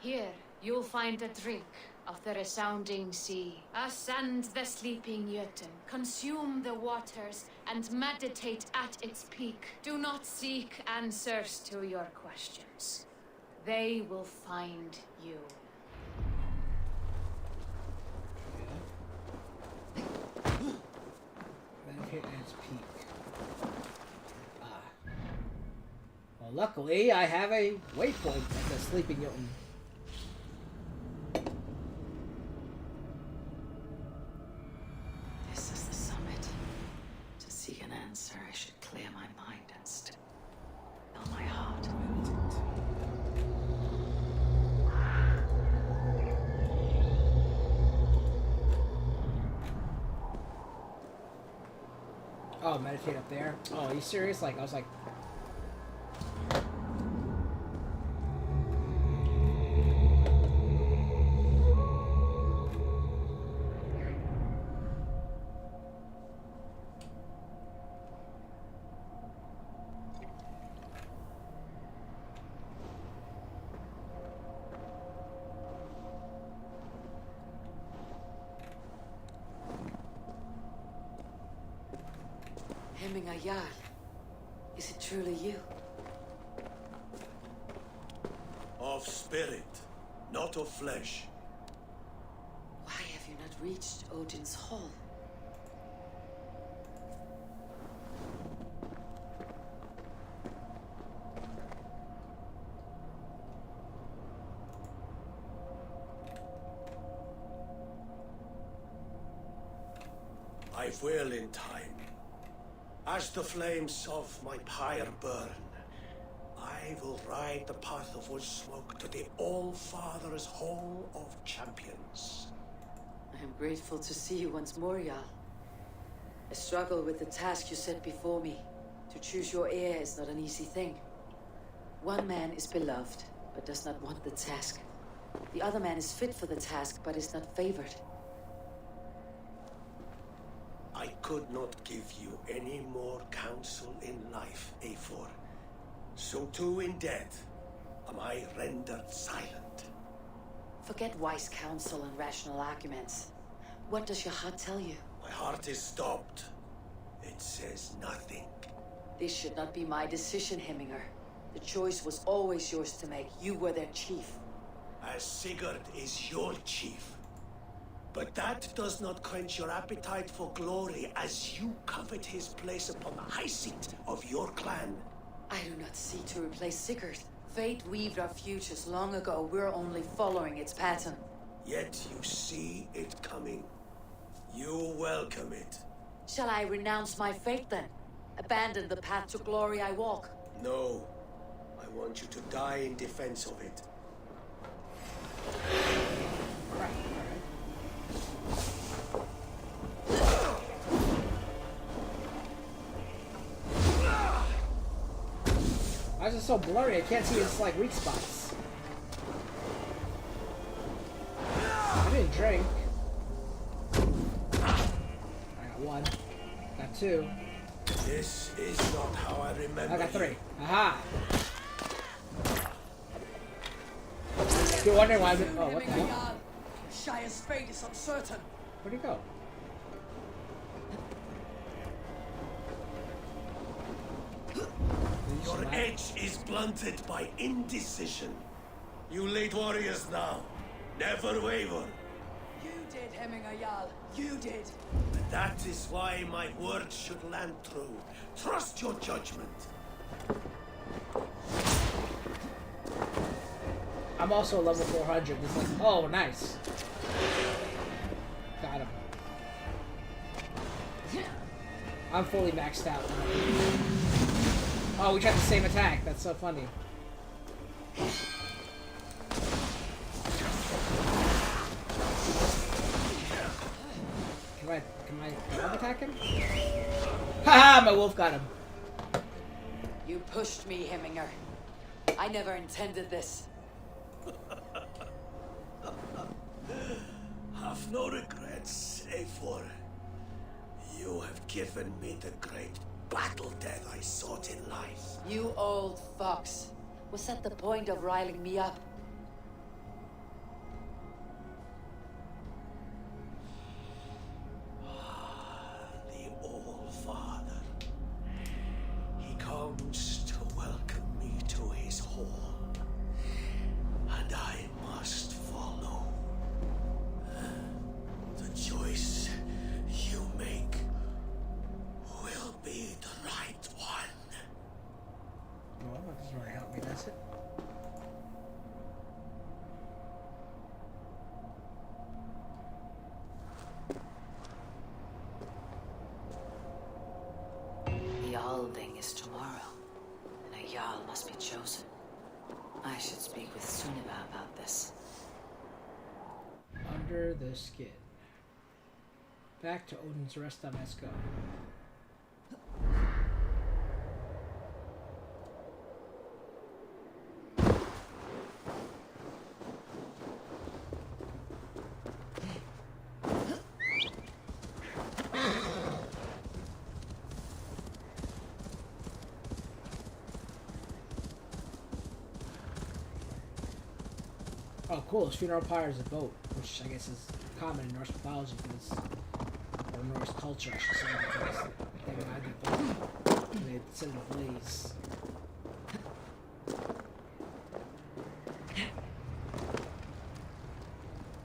Here, you'll find a drink of the resounding sea. Ascend the sleeping Jötun, consume the waters, and meditate at its peak. Do not seek answers to your questions. They will find you. Meditate at its peak. Well, luckily, I have a waypoint at the sleeping Jötun. This is the summit. To seek an answer, I should clear my mind and still my heart. Oh, meditate up there? Oh, are you serious? Like, I was like... Hemminger Jarl, is it truly you? Of spirit, not of flesh. Why have you not reached Odin's hall? I will in time. As the flames of my pyre burn, I will ride the path of wood smoke to the All-Father's Hall of Champions. I am grateful to see you once more, Jarl. I struggle with the task you set before me. To choose your heir is not an easy thing. One man is beloved, but does not want the task. The other man is fit for the task, but is not favored. I could not give you any more counsel in life, Eivor. So too in death am I rendered silent. Forget wise counsel and rational arguments. What does your heart tell you? My heart is stopped. It says nothing. This should not be my decision, Hemminger. The choice was always yours to make. You were their chief. As Sigurd is your chief, But that does not quench your appetite for glory as you covet his place upon the high seat of your clan. I do not seek to replace Sigurd. Fate weaved our futures long ago. We're only following its pattern. Yet you see it coming. You welcome it. Shall I renounce my fate then? Abandon the path to glory I walk? No. I want you to die in defense of it. Why is it so blurry? I can't see his like weak spots. I didn't drink. I got one. Got two. This is not how I remember. I got three. Aha! You're wondering why I'm... Oh, what the hell? Shire's fate is uncertain. Where'd he go? Your edge is blunted by indecision. You late warriors now. Never waver. You did, Hemminger Jarl. You did. And that is why my words should land true. Trust your judgment. I'm also level 400. It's like, oh, nice. Got him. I'm fully maxed out. Oh, we tried the same attack. That's so funny. Can I attack him? Haha, my wolf got him. You pushed me, Hemminger. I never intended this. Have no regrets, Eivor. You have given me the great battle death I sought in life. You old fox. Was that the point of riling me up? The All-Father. He comes to welcome me to his hall. And I must follow. The choice you make will be the right one. Well, that doesn't really help me, does it? The Alding is tomorrow, and a Jarl must be chosen. I should speak with Sunniva about this. Under the skin. Back to Odin's rest on Esco. Oh, cool. His funeral pyre is a boat, which I guess is common in Norse mythology, because, or Norse culture, I should say, because they ride that boat and they set it ablaze.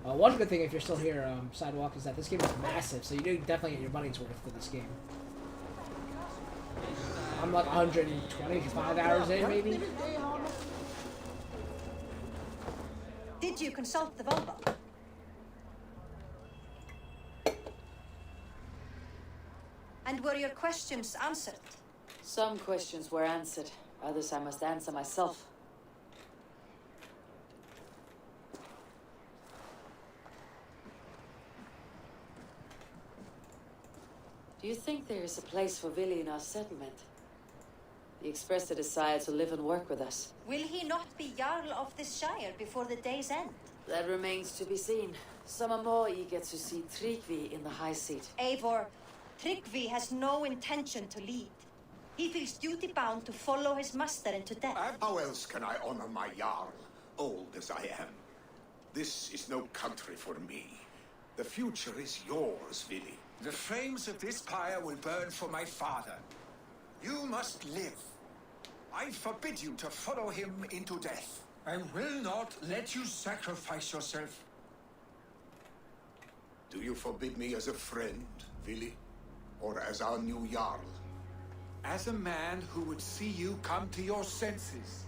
One good thing, if you're still here, Sidewalk, is that this game is massive, so you do definitely get your money's worth for this game. I'm like 125 hours in, maybe? Did you consult the Volva? And were your questions answered? Some questions were answered. Others I must answer myself. Do you think there is a place for Vili in our settlement? He expressed a desire to live and work with us. Will he not be Jarl of this shire before the day's end? That remains to be seen. Some are more eager to see Tryggvi in the high seat. Eivor, Tryggvi has no intention to lead. He feels duty-bound to follow his master into death. How else can I honor my Jarl, old as I am? This is no country for me. The future is yours, Vili. The flames of this pyre will burn for my father. You must live. I forbid you to follow him into death. I will not let you sacrifice yourself. Do you forbid me as a friend, Vili? Or as our new Jarl? As a man who would see you come to your senses.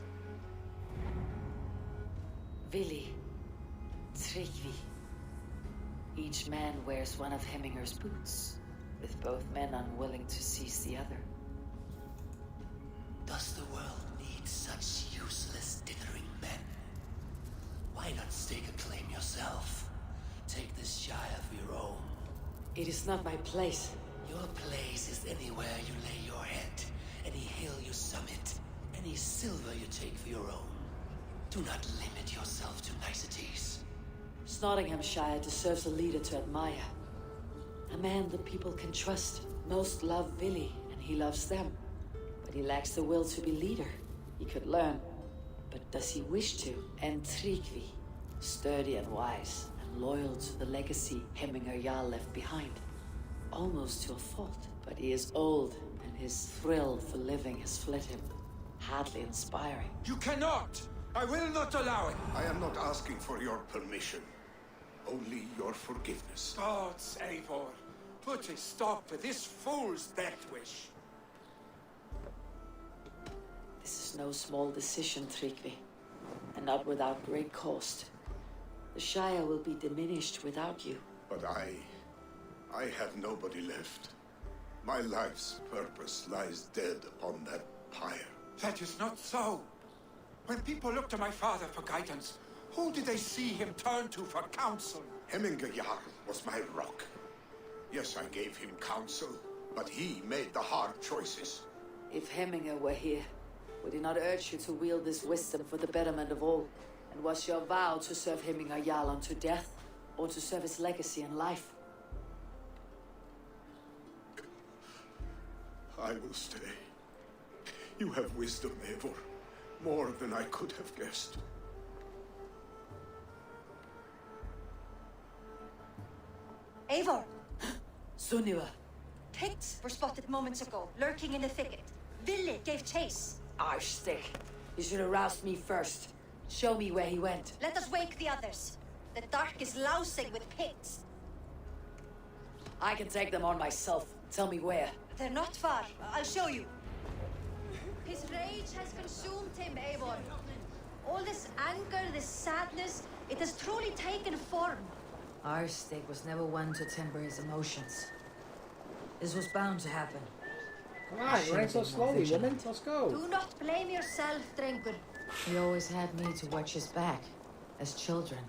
Vili, Tryggvi. Each man wears one of Hemminger's boots, with both men unwilling to seize the other. Does the world need such useless dithering men? Why not stake a claim yourself? Take this shy of your own. It is not my place. Your place is anywhere you lay your head, any hill you summit, any silver you take for your own. Do not limit yourself to niceties. Nottinghamshire deserves a leader to admire. A man the people can trust. Most love Vili, and he loves them. But he lacks the will to be leader. He could learn. But does he wish to? And Tryggvi, sturdy and wise, and loyal to the legacy Hemminger Jarl left behind. Almost to a fault. But he is old, and his thrill for living has fled him. Hardly inspiring. You cannot! I will not allow it! I am not asking for your permission. Only your forgiveness. Gods, Eivor, put a stop to this fool's death wish. This is no small decision, Tryggvi. And not without great cost. The Shire will be diminished without you. But I have nobody left. My life's purpose lies dead upon that pyre. That is not so. When people look to my father for guidance, who did they see him turn to for counsel? Hemminger Jarl was my rock. Yes, I gave him counsel, but he made the hard choices. If Hemminger were here, would he not urge you to wield this wisdom for the betterment of all? And was your vow to serve Hemminger Jarl unto death, or to serve his legacy in life? I will stay. You have wisdom, Eivor. More than I could have guessed. Eivor, Sunniva. Picts were spotted moments ago, lurking in the thicket. Vili gave chase. Arstick. You should have roused me first. Show me where he went. Let us wake the others. The dark is lousing with Picts. I can take them on myself. Tell me where. They're not far. I'll show you. His rage has consumed him, Eivor. All this anger, this sadness, it has truly taken form. Arstick was never one to temper his emotions. This was bound to happen. Come on, you're running so slowly, woman. Let's go. Do not blame yourself, Drengur. He always had me to watch his back, as children.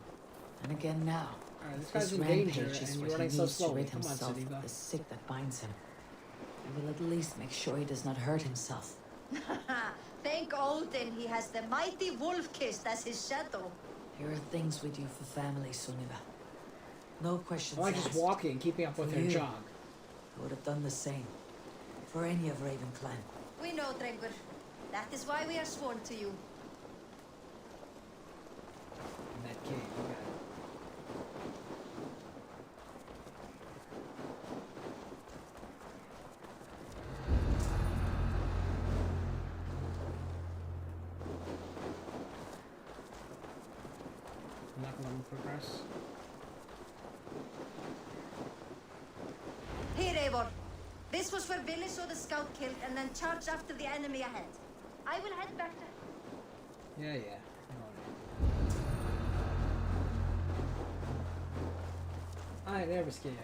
And again now. Alright, this guy's in danger, rampage is and what you're running he so needs to slowly. rid Come on, himself Sunniva. of the sick that binds him. I will at least make sure he does not hurt himself. Thank Odin he has the mighty wolf-kissed as his shadow. Here are things we do for family, Sunniva. No questions I like asked. just walking, keeping up with For her you. jog. I would have done the same. For any of Raven Clan. We know, Drengur. That is why we are sworn to you. In that cave, okay. I'm not gonna progress. Here, Eivor. This was where Vili saw the scout killed and then charged after the enemy ahead. I will head back to... Yeah. I ain't never scared.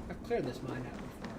I've cleared this mine out before.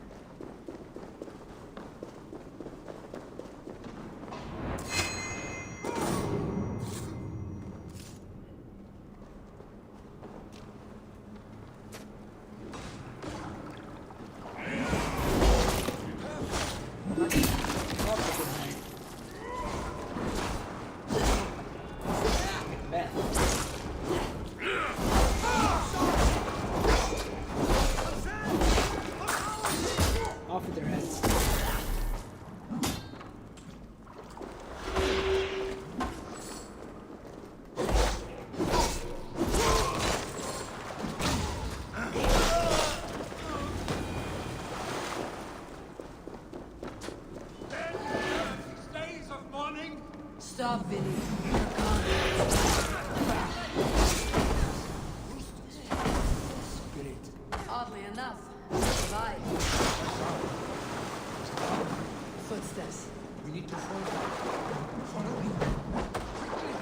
enough. Survive. Footsteps. We need to fall back. Follow me. Quickly.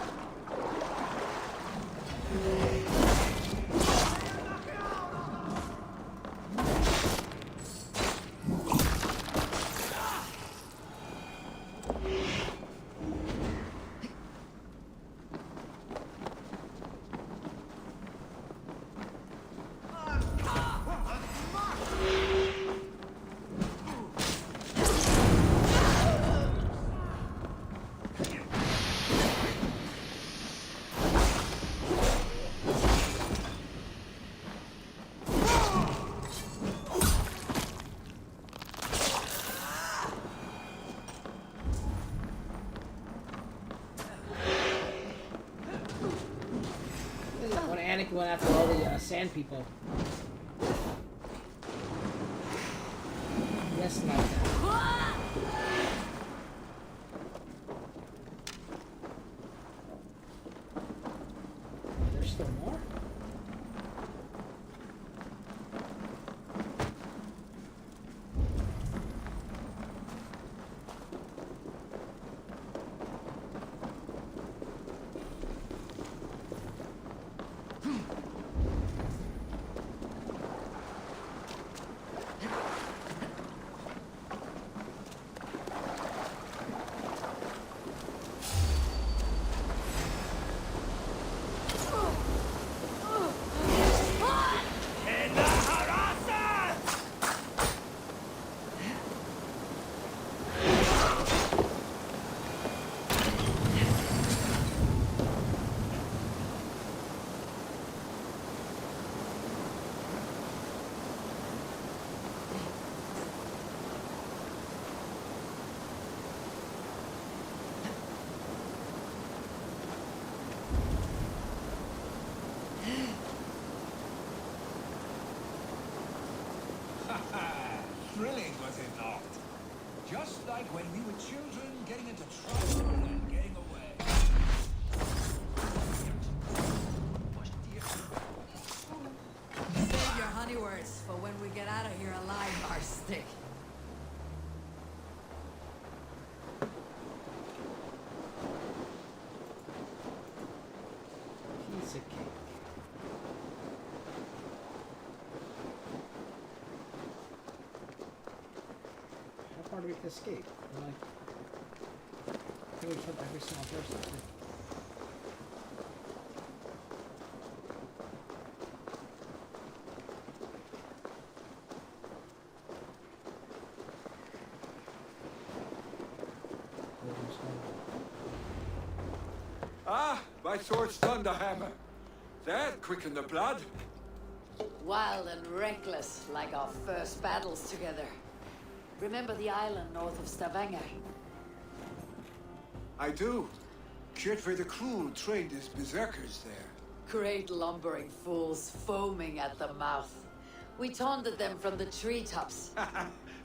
Anakin went after all the sand people. Yes, like that. There's still more? Thrilling, was it not? Just like when we were children, getting into trouble and getting away. Save your honey words for when we get out of here alive, our stick. Piece of cake. How far do we can escape? We're like, I think we killed every single person. Ah, my sword's thunderhammer. That quickened the blood. Wild and reckless, like our first battles together. Remember the island north of Stavanger? I do. Cared for the crew trained as berserkers there. Great lumbering fools foaming at the mouth. We taunted them from the treetops.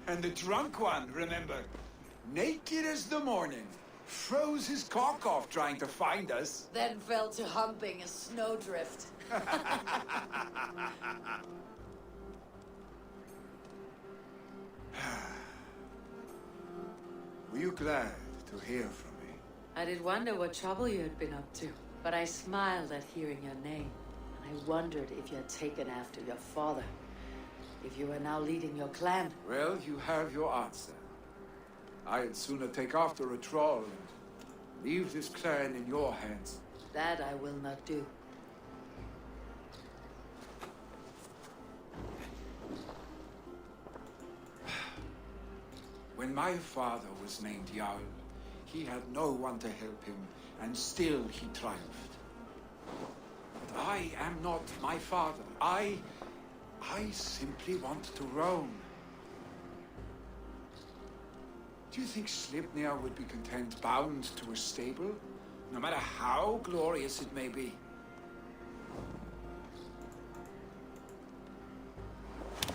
And the drunk one, remember? Naked as the morning. Froze his cock off trying to find us. Then fell to humping a snowdrift. Were you glad to hear from me? I did wonder what trouble you had been up to, but I smiled at hearing your name. And I wondered if you had taken after your father. If you were now leading your clan. Well, you have your answer. I'd sooner take after a troll and leave this clan in your hands. That I will not do. When my father was named Jarl, he had no one to help him, and still he triumphed. But I am not my father. I simply want to roam. Do you think Sleipnir would be content bound to a stable, no matter how glorious it may be?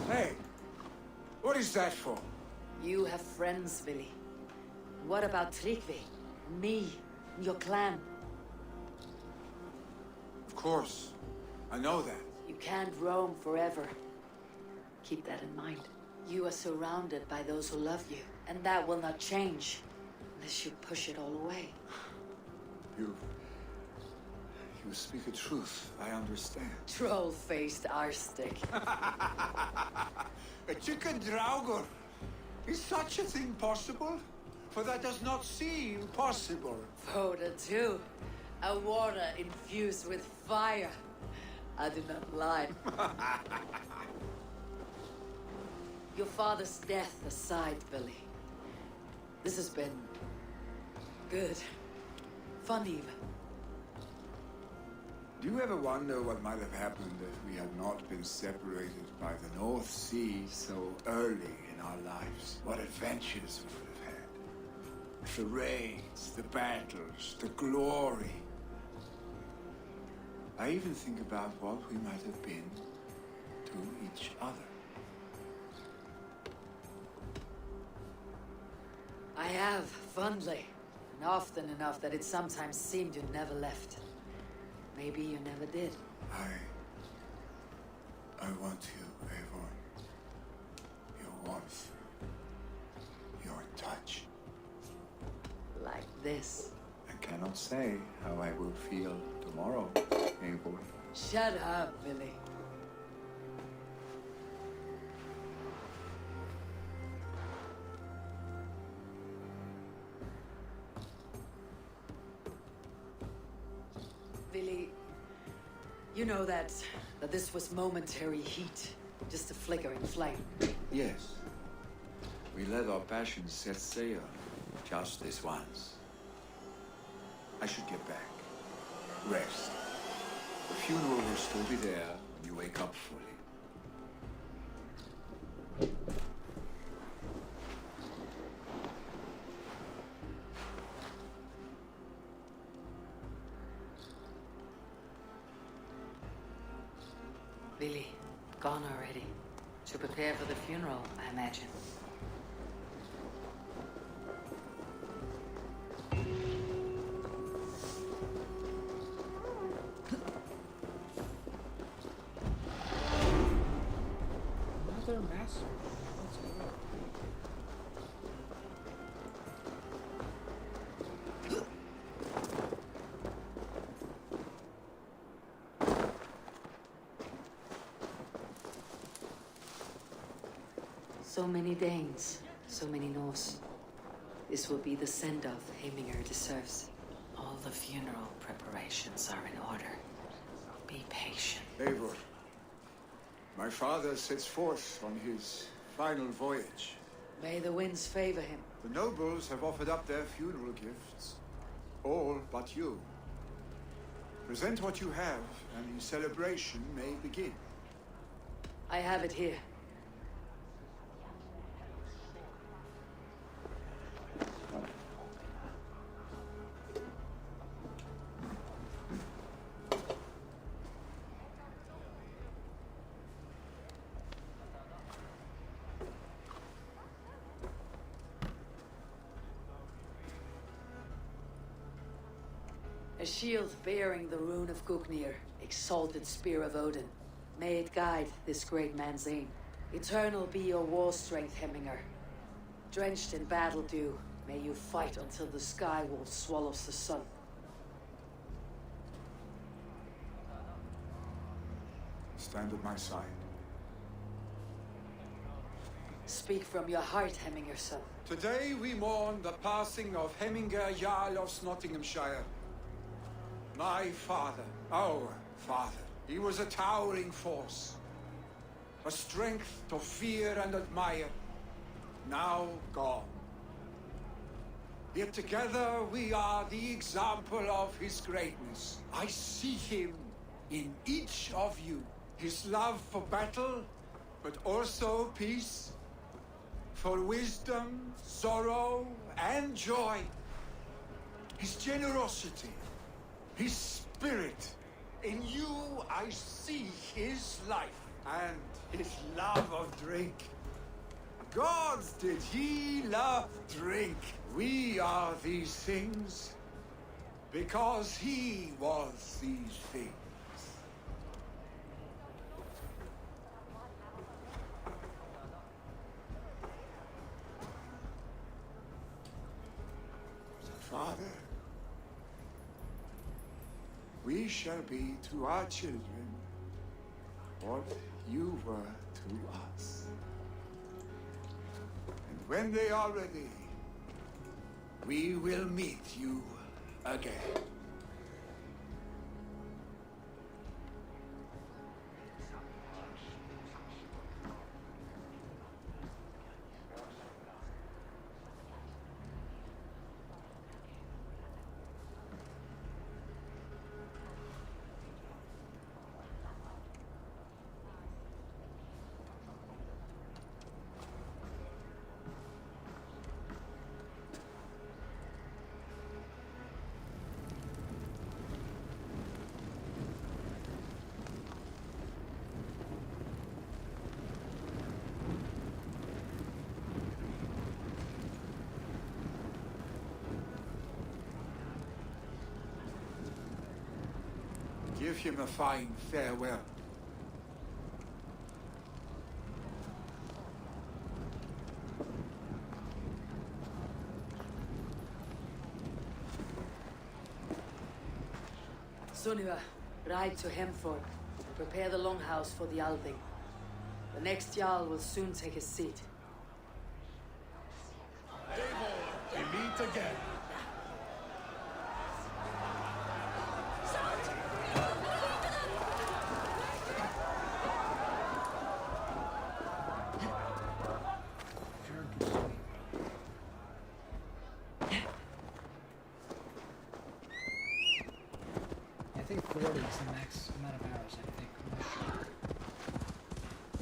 Hey, what is that for? You have friends, Billy. What about Tryggvi? Me? Your clan? Of course. I know that. You can't roam forever. Keep that in mind. You are surrounded by those who love you, and that will not change unless you push it all away. You speak the truth. I understand. Troll-faced arstic. A chicken draugur. Is such a thing possible? For that does not seem possible. Voda too. A water infused with fire. I do not lie. Your father's death aside, Billy. This has been good. Fun even. Do you ever wonder what might have happened if we had not been separated by the North Sea so early in our lives? What adventures we would have had. The raids, the battles, the glory. I even think about what we might have been to each other. I have, fondly. And often enough that it sometimes seemed you never left. Maybe you never did. I want you, Eivor. Your warmth. Your touch. Like this. I cannot say how I will feel tomorrow, Eivor. Shut up, Billy. Billy, you know that this was momentary heat, just a flickering flame. Yes. We let our passions set sail just this once. I should get back. Rest. The funeral will still be there when you wake up fully. Billy, gone already. To prepare for the funeral, I imagine. Another master. Let's go. So many Danes, so many Norse. This will be the send-off Heiminger deserves. All the funeral preparations are in order. Be patient. Eivor, my father sets forth on his final voyage. May the winds favor him. The nobles have offered up their funeral gifts. All but you. Present what you have, and the celebration may begin. I have it here. A shield bearing the rune of Gugnir, exalted spear of Odin. May it guide this great man's aim. Eternal be your war strength, Heiminger. Drenched in battle dew, may you fight until the sky wolf swallows the sun. Stand at my side. Speak from your heart, Heiminger, son. Today we mourn the passing of Hemminger Jarl of Nottinghamshire. My father, our father. He was a towering force. A strength to fear and admire. Now gone. Yet together we are the example of his greatness. I see him in each of you. His love for battle, but also peace. For wisdom, sorrow, and joy. His generosity. His spirit. In you, I see his life and his love of drink. Gods, did he love drink? We are these things because he was these things. we shall be to our children what you were to us. And when they are ready, we will meet you again. Give him a fine farewell. Sunniva, ride to Hemford and prepare the longhouse for the Althing. The next Jarl will soon take his seat. We meet again. I think 40 is the max amount of hours, I think. I'm not sure.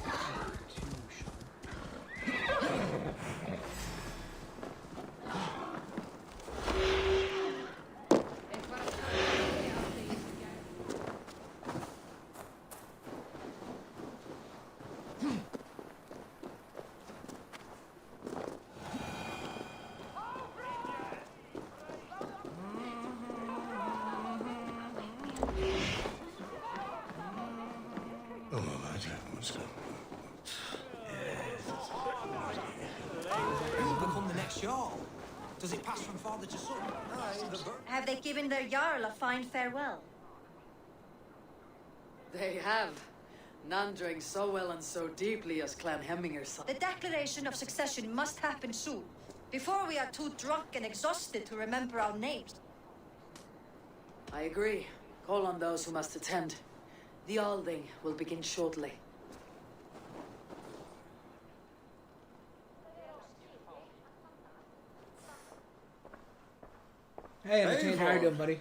Not too sure. Who become the next Jarl? Does it pass from father to son? Have they given their Jarl a fine farewell? They have. None drank so well and so deeply as Clan Hemminger's son. The declaration of succession must happen soon, before we are too drunk and exhausted to remember our names. I agree. Call on those who must attend. The Althing will begin shortly. Hey, Lieutenant, how you doing, buddy?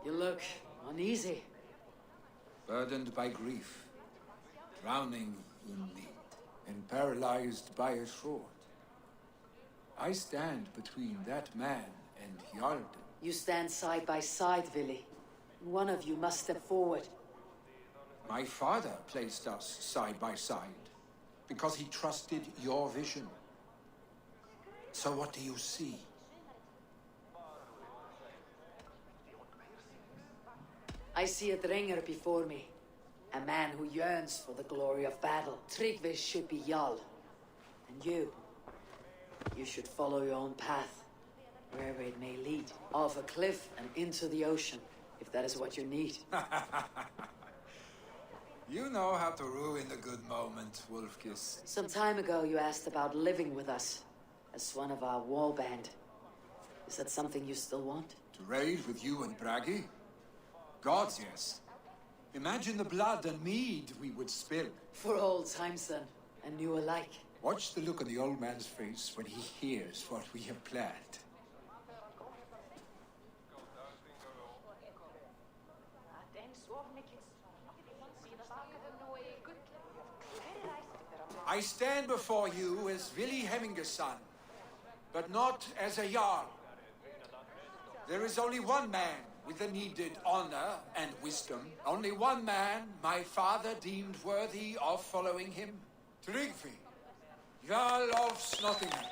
You look uneasy. Burdened by grief, drowning in need, and paralyzed by a sword. I stand between that man and Hjalden. You stand side by side, Vili. One of you must step forward. My father placed us side by side because he trusted your vision. So what do you see? I see a Drenger before me. A man who yearns for the glory of battle. Tryggvi should be Jarl. And you should follow your own path, wherever it may lead. Off a cliff and into the ocean, if that is what you need. You know how to ruin a good moment, Wolfkiss. Some time ago you asked about living with us, as one of our war band. Is that something you still want? To raid with you and Bragi? Gods, yes. Imagine the blood and mead we would spill. For old times then, and new alike. Watch the look on the old man's face when he hears what we have planned. I stand before you as Vili Hemminger's son, but not as a Jarl. There is only one man with the needed honor and wisdom. Only one man my father deemed worthy of following him. Tryggvi, Jarl of Snottingham.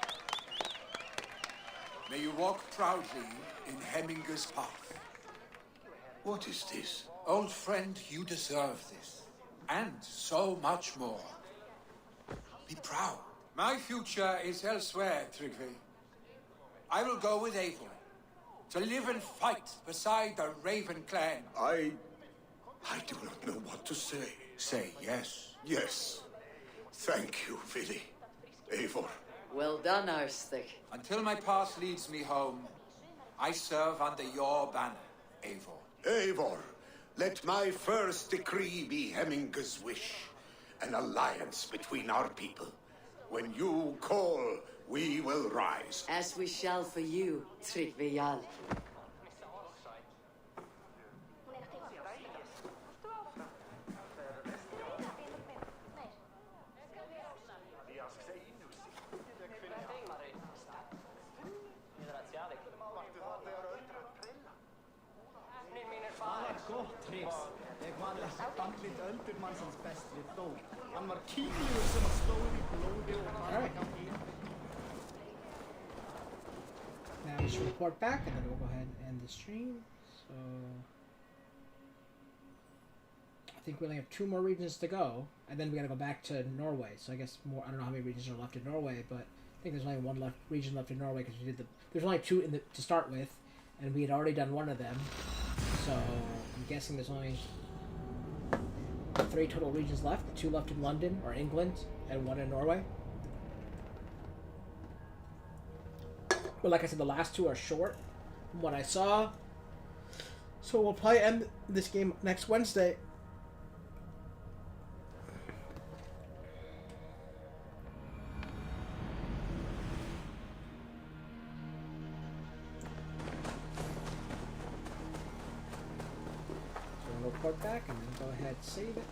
May you walk proudly in Hemminger's path. What is this? Old friend, you deserve this. And so much more. Be proud. My future is elsewhere, Tryggvi. I will go with Eivor. To live and fight beside the Raven clan. I do not know what to say. Say yes. Yes. Thank you, Vili. Eivor. Well done, Arstick. Until my path leads me home, I serve under your banner, Eivor. Eivor, let my first decree be Hemminger's wish. An alliance between our people. When you call, we will rise. As we shall for you, Tryggvi Jarl. Alright. Now we should report back and then we'll go ahead and end the stream. So I think we only have 2 more regions to go, and then we gotta go back to Norway. So I guess more. I don't know how many regions are left in Norway, but I think there's only one region left in Norway because we did there's only 2 to start with, and we had already done one of them. So I'm guessing there's only 3 total regions left. 2 left in London or England, and 1 in Norway. But like I said, the last 2 are short from what I saw. So we'll probably end this game next Wednesday. So we'll report back and then go ahead and save it.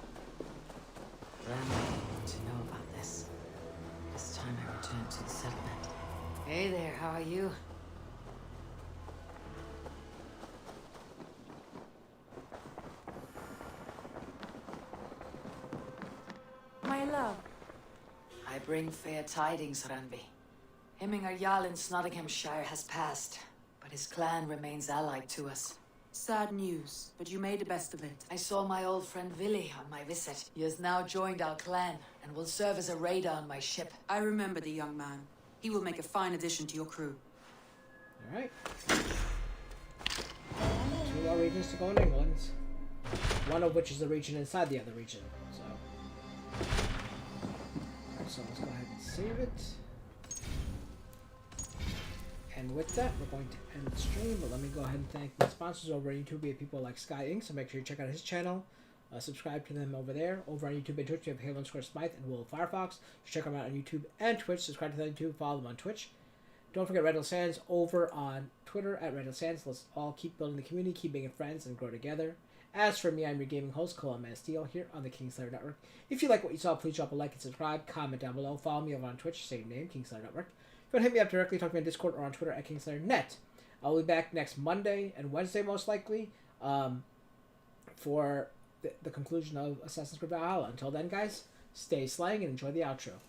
To know about this. This time I return to the settlement. Hey there, how are you? My love. I bring fair tidings, Randvi. Hemminger Jarl in Nottinghamshire has passed, but his clan remains allied to us. Sad news, but you made the best of it. I saw my old friend Vili on my visit. He has now joined our clan and will serve as a raider on my ship. I remember the young man. He will make a fine addition to your crew. Alright. 2 more regions to go in England. One of which is the region inside the other region. So, alright, so let's go ahead and save it. And with that, we're going to end the stream, but let me go ahead and thank my sponsors over on YouTube. We have people like Skye Inc, so make sure you check out his channel. Subscribe to them over there. Over on YouTube and Twitch, we have Halo _ Smythe and Will Firefox. So check them out on YouTube and Twitch. Subscribe to them too. Follow them on Twitch. Don't forget Randall Sans over on Twitter at Randall Sans. Let's all keep building the community, keep being friends, and grow together. As for me, I'm your gaming host, Kalelmanofsteel, here on the Kingslayer Network. If you like what you saw, please drop a like and subscribe. Comment down below. Follow me over on Twitch, same name, Kingslayer Network. If you want to hit me up directly, talk to me on Discord or on Twitter at KingslayerNet. I'll be back next Monday and Wednesday, most likely, for the conclusion of Assassin's Creed Valhalla. Until then, guys, stay slaying and enjoy the outro.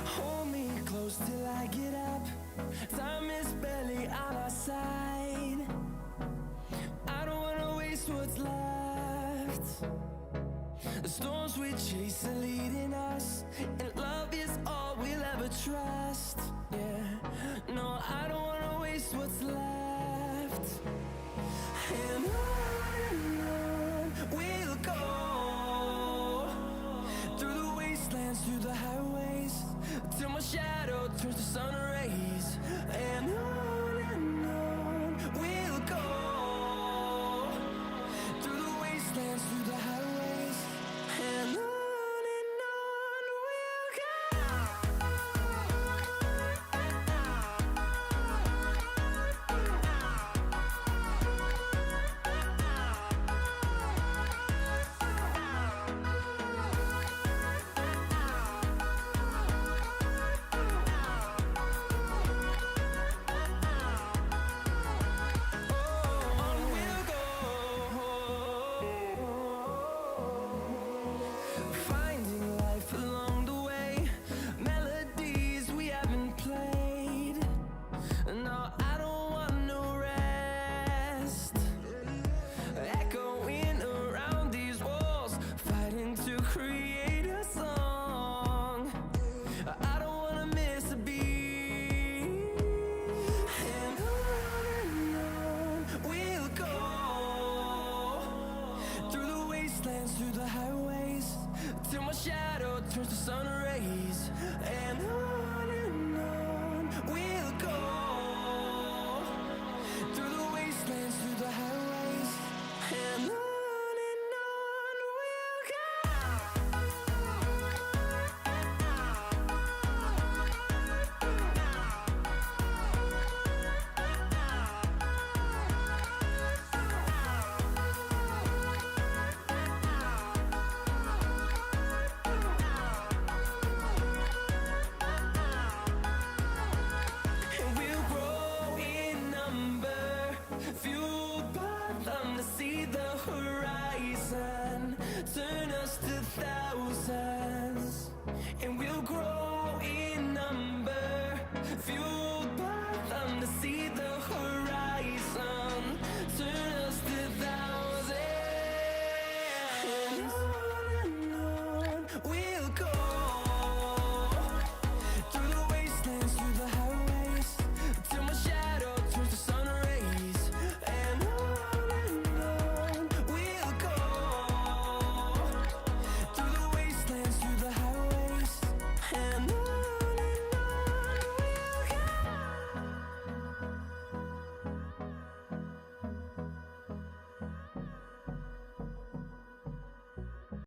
Hold me close till I get up. Time is barely on our side. I don't wanna waste what's left. The storms we chase are leading us, and love is all we'll ever trust. Yeah, no, I don't wanna waste what's left. And on we'll go, through the wastelands, through the highways, till my shadow turns to sun rays. And on we'll go, through the wastelands, through the highways, and on we'll shadow turns to sun rays, and on we'll go. Through the wastelands, through the highways, and on we'll go. And we'll grow in number, fueled by them to see the horizon, turn us to thousands. And we'll grow in number, fueled